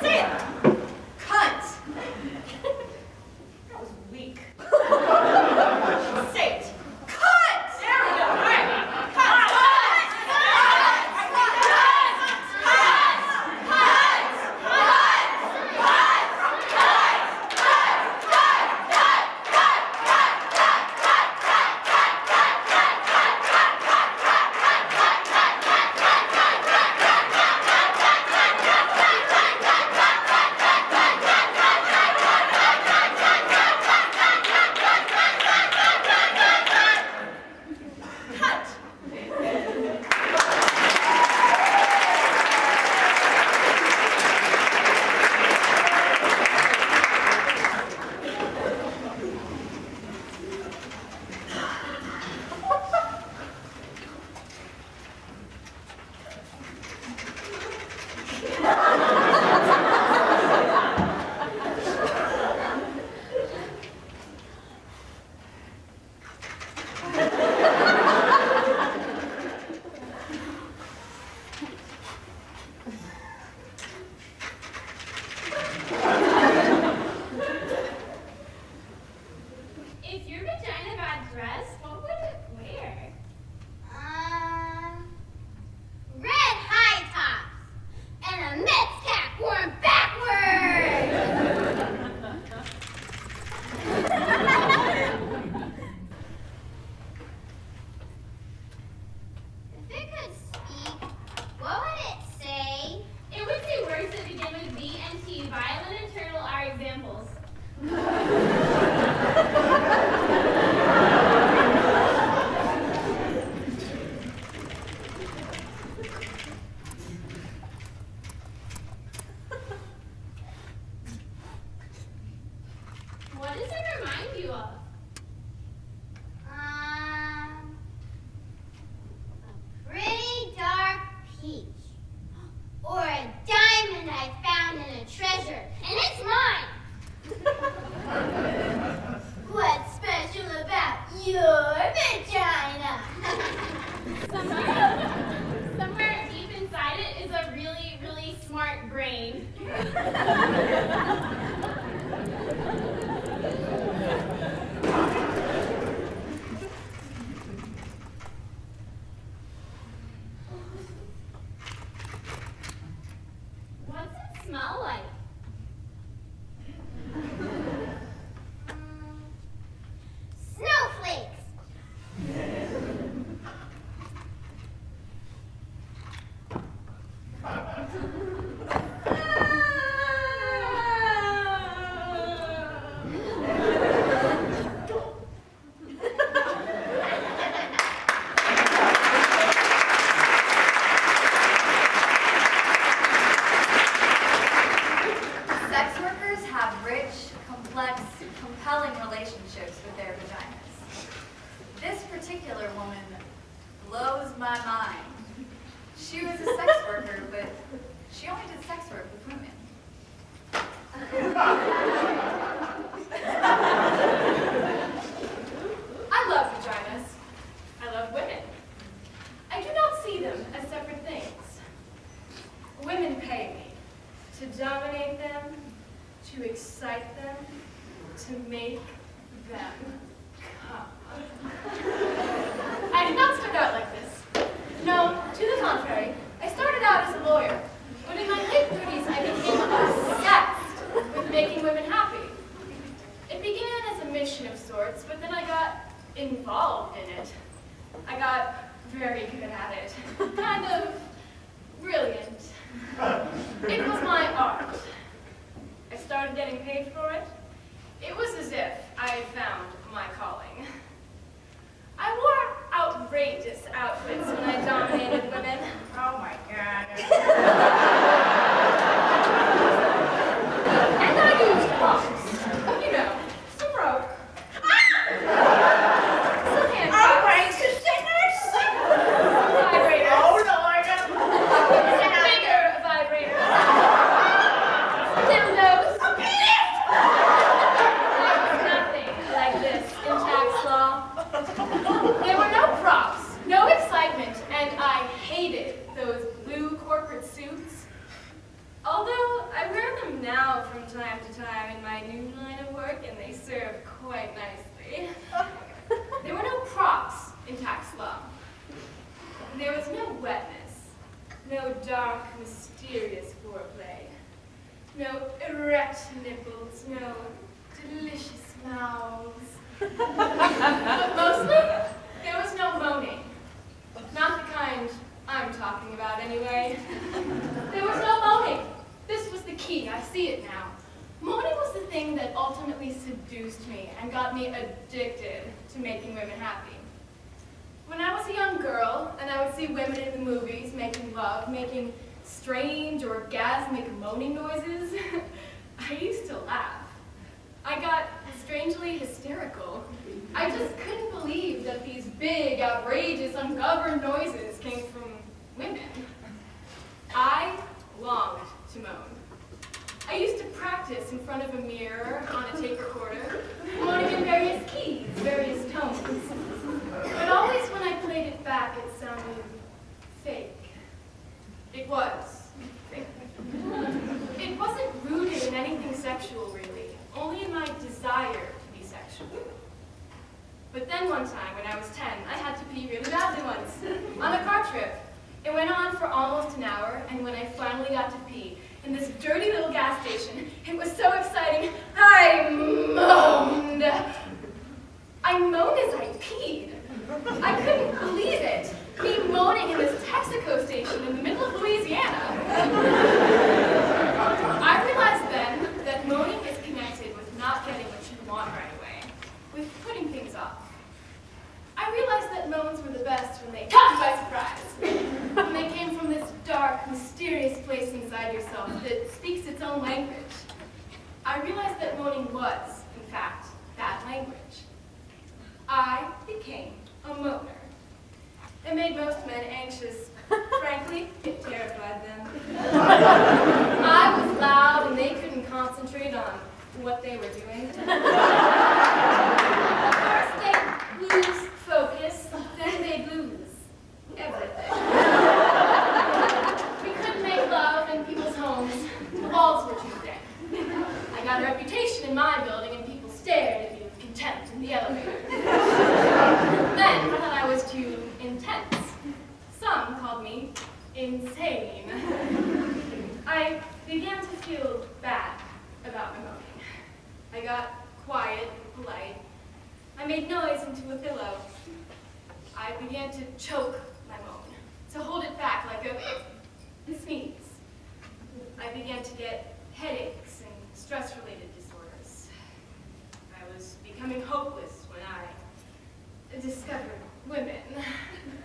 Say it. Cunt. That was weak. Say it. Cunt. There we go. All right. Cunt. Somewhere deep inside it is a really, really smart brain. What's it smell like? Snowflakes. Sex workers have rich, complex, compelling relationships with their vaginas. This particular woman blows my mind. She was a sex worker, but she only did sex work with women. I love vaginas. I love women. I do not see them as separate things. Women pay me to dominate them, to excite them, to make them come. I did not start out like this. No, to the contrary. I started out as a lawyer, but in my late 30s I became obsessed with making women happy. It began as a mission of sorts, but then I got involved in it. I got very good at it. Kind of brilliant. It was my art. I started getting paid for it. It was as if I had found my calling. I wore outrageous outfits when I dominated women. Oh my God. And I used pumps. You know, some rope. Some hand Oh, props. wait, the singers? Some vibrators. Oh, Lord. Some bigger vibrators. Dildos. Nothing like this in tax law. There were no props, no excitement, and I hated those blue corporate suits. Although I wear them now from time to time in my new line of work, and they serve quite nicely. There were no props in tax law. There was no wetness, no dark, mysterious foreplay, no erect nipples, no delicious mouths. But mostly, there was no moaning. Not the kind I'm talking about anyway. There was no moaning. This was the key. I see it now. Moaning was the thing that ultimately seduced me and got me addicted to making women happy. When I was a young girl and I would see women in the movies making love, making strange orgasmic moaning noises, I used to laugh. I got strangely hysterical. I just couldn't believe that these big, outrageous, ungoverned noises came from women. I longed to moan. I used to practice in front of a mirror on a tape recorder, moaning in various keys, various tones. But always when I played it back, it sounded fake. It was fake. It wasn't rooted in anything sexual, really, only in my desire to be sexual. But then one time, when I was 10, I had to pee really badly once, on a car trip. It went on for almost an hour, and when I finally got to pee, in this dirty little gas station, it was so exciting, I moaned. I moaned as I peed. I couldn't believe it. Me moaning in this Texaco station in the middle of Louisiana. I realized then that moaning is connected with not getting what you want right away, with putting things off. I realized that moans were the best when they caught you by surprise. When they came from this dark, mysterious place inside yourself that speaks its own language. I realized that moaning was, in fact, that language. I became a moaner. It made most men anxious. Frankly, it terrified them. I was loud and they couldn't concentrate on what they were doing. First they'd lose focus, then they'd lose everything. insane. I began to feel bad about my moaning. I got quiet and polite. I made noise into a pillow. I began to choke my moan, to hold it back like a sneeze. I began to get headaches and stress-related disorders. I was becoming hopeless when I discovered women.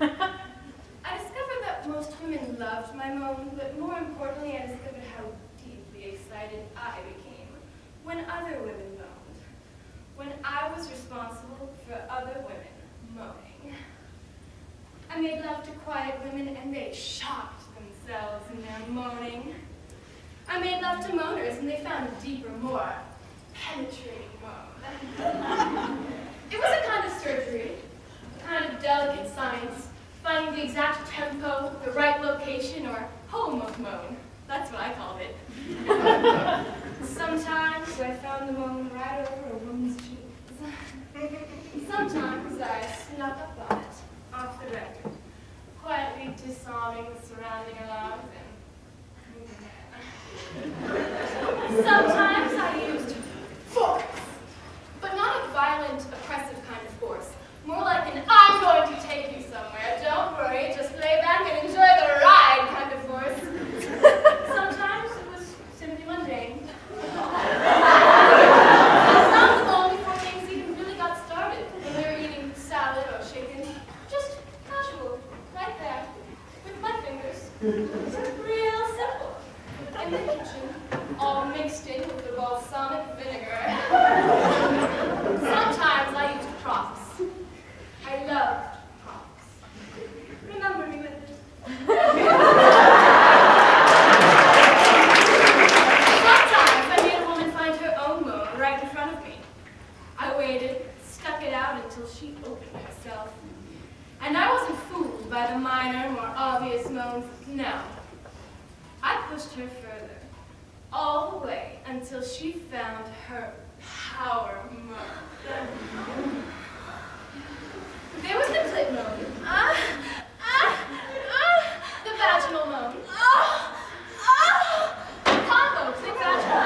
I discovered that most women loved my moan, but more importantly, I discovered how deeply excited I became when other women moaned, when I was responsible for other women moaning. I made love to quiet women, and they shocked themselves in their moaning. I made love to moaners, and they found a deeper, more penetrating moan. It was a kind of surgery, a kind of delicate science, finding the exact tempo, the right location, or home of moan. That's what I called it. Sometimes I found the moan right over a woman's jeans. Sometimes I snuck up on it, off the record, quietly disarming the surrounding alarms and moving there. Sometimes I used force, but not a violent, oppressive kind of force. More like an I'm going to take you somewhere, don't worry, just lay back and enjoy the ride kind of force. Sometimes it was simply mundane. I found the moan before things even really got started, when we were eating salad or chicken. Just casual, right there, with my fingers. Real simple. In the kitchen, all mixed in with the balsamic vinegar. Sometimes I used props. I loved props. Remember me with it. Sometimes I made a woman find her own moan right in front of me. I waited, stuck it out until she opened herself. And I wasn't fooled by the minor, more obvious moans. No. I pushed her further, all the way until she found her power moan. There was the clit moan. The vaginal moan. Combo, clit vaginal.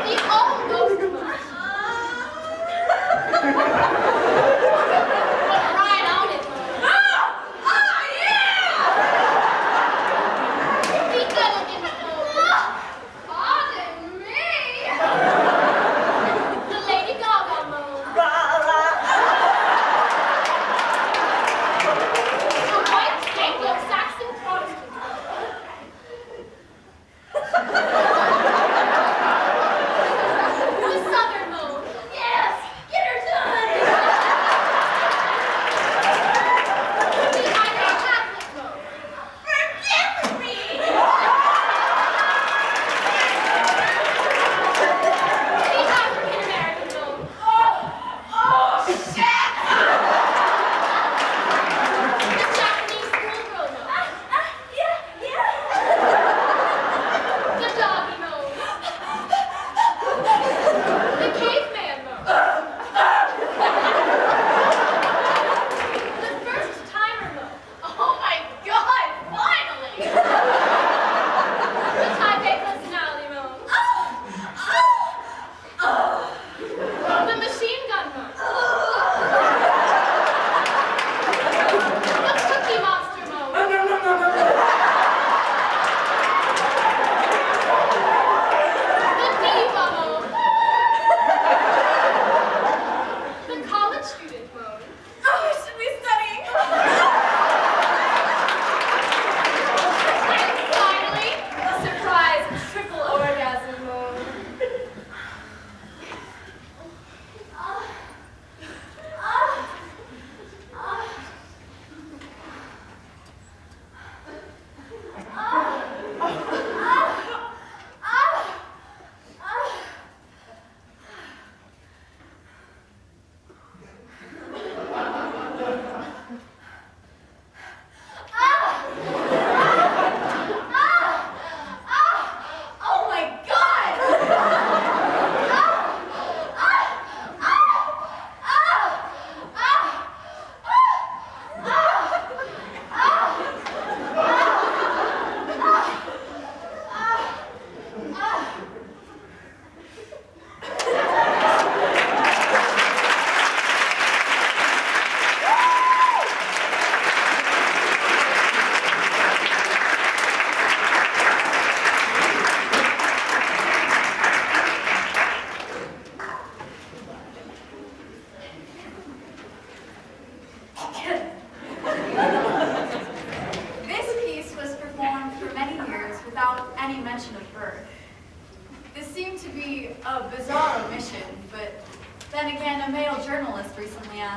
The almost moan. Right on it moan. The elegant moan. Pardon me. The Lady Gaga moan.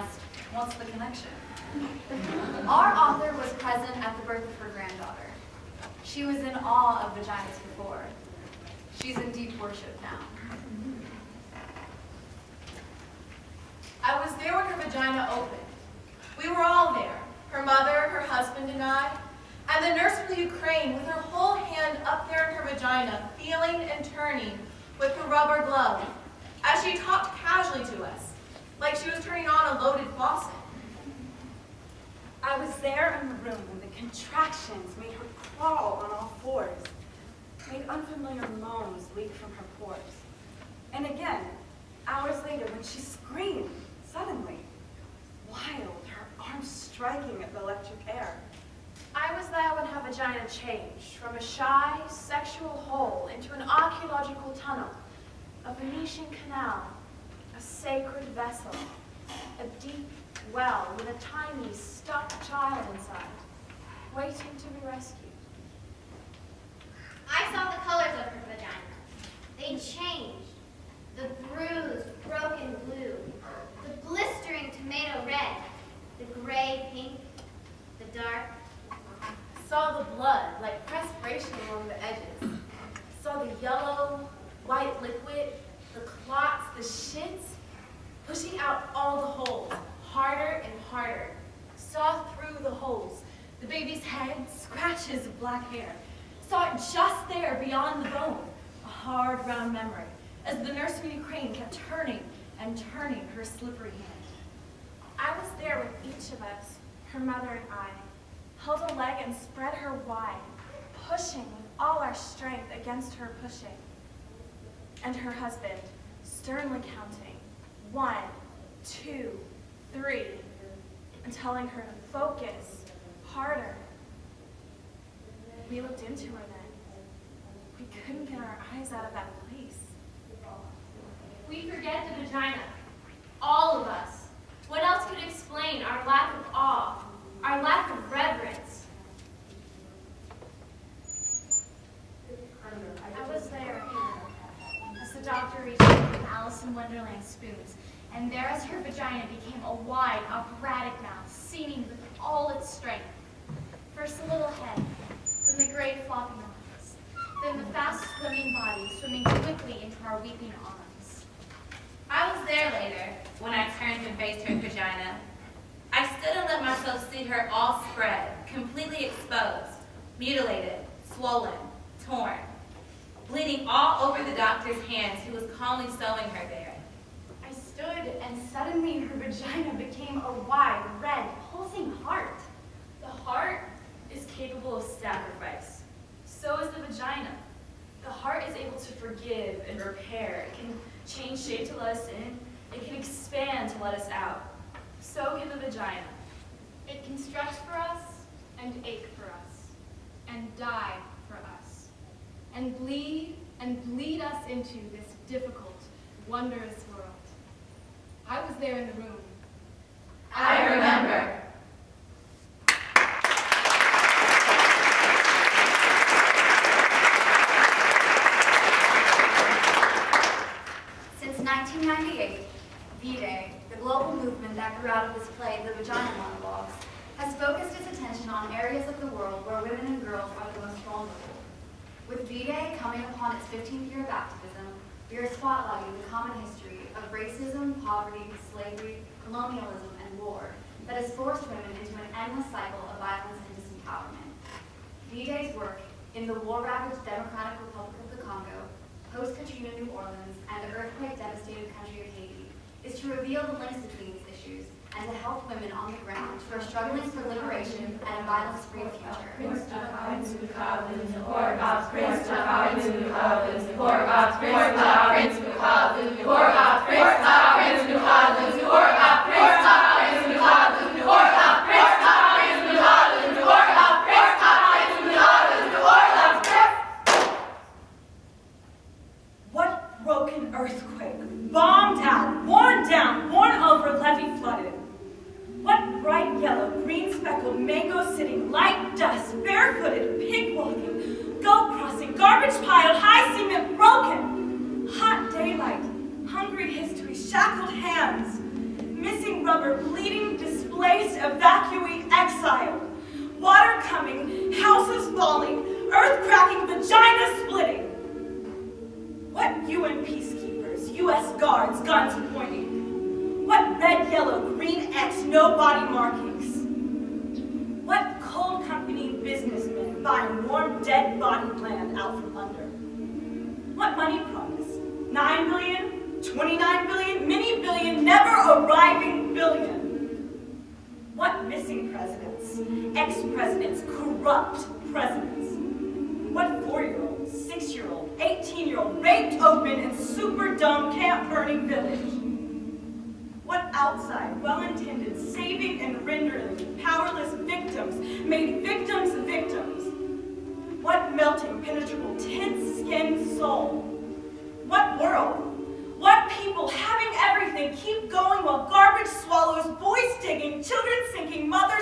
asked, what's the connection? Our author was present at the birth of her granddaughter. She was in awe of vaginas before. She's in deep worship now. I was there when her vagina opened. We were all there, her mother, her husband, and I, and the nurse from the Ukraine with her whole hand up there in her vagina, feeling and turning with her rubber glove, as she talked casually to us, like she was turning on a loaded faucet. I was there in the room when the contractions made her crawl on all fours, made unfamiliar moans leak from her pores. And again, hours later, when she screamed, suddenly, wild, her arms striking at the electric air. I was there when her vagina changed from a shy, sexual hole into an archaeological tunnel, a Venetian canal, a sacred vessel, a deep well with a tiny, stuck child inside, waiting to be rescued. I saw the colors of her vagina. They changed. The bruised, broken blue, the blistering tomato red, the gray pink, the dark. Saw the blood like perspiration along the edges. Saw the yellow, white liquid, the clots, the shits, pushing out all the holes, harder and harder. Saw through the holes, the baby's head, scratches of black hair. Saw it just there beyond the bone, a hard, round memory, as the nurse from Ukraine kept turning and turning her slippery hand. I was there with each of us, her mother and I, held a leg and spread her wide, pushing with all our strength against her pushing. And her husband, sternly counting, 1, 2, 3, and telling her to focus, harder. We looked into her then. We couldn't get our eyes out of that place. We forget the vagina. All of us. What else could explain our lack of awe, our lack of reverence? I was there as the doctor reached out with Alice in Wonderland spoons, and there as her vagina became a wide, operatic mouth, seeming with all its strength. First the little head, then the great flopping arms, then the fast swimming body swimming quickly into our weeping arms. I was there later, when I turned and faced her vagina. I stood and let myself see her all spread, completely exposed, mutilated, swollen, torn, bleeding all over the doctor's hands who was calmly sewing her there. I stood, and suddenly her vagina became a wide, red, pulsing heart. The heart is capable of sacrifice. So is the vagina. The heart is able to forgive and repair. It can change shape to let us in. It can expand to let us out. So can the vagina. It constructs for us, and ache for us, and die for us, and bleed us into this difficult, wondrous world. I was there in the room. I remember. Since 1998, V-Day, the global movement that grew out of this play, the Vagina Monologues, has focused its attention on areas of the world where women and girls are the most vulnerable. With V-Day coming upon its 15th year of activism, we are spotlighting the common history of racism, poverty, slavery, colonialism, and war that has forced women into an endless cycle of violence and disempowerment. V-Day's work in the war-ravaged Democratic Republic of the Congo, post-Katrina New Orleans, and the earthquake-devastated country of Haiti is to reveal the links between these issues and to help women on the ground who are struggling for liberation and a violence-free future. What broken earthquake, bombed out, worn down, born over, levee flooded. What bright yellow, green speckled, mango sitting, light dust, barefooted, pig walking, goat crossing, garbage piled, high cement broken. Hot daylight, hungry history, shackled hands, missing rubber, bleeding, displaced, evacuee, exiled. Water coming, houses falling, earth cracking, vagina splitting. What UN peacekeepers, US guards, guns pointing? What red, yellow, green X, no body markings? What coal company businessmen buying warm, dead body land out from under? What money promise? 9 billion, 29 billion, mini billion, never arriving billion? What missing presidents, ex-presidents, corrupt presidents? What 4-year-old, 6-year-old, 18-year-old raped open in Superdome camp-burning village? What outside, well-intended, saving and rendering powerless victims made victims victims? What melting, penetrable, tense-skinned soul? What world? What people having everything keep going while garbage swallows, boys digging, children sinking, mothers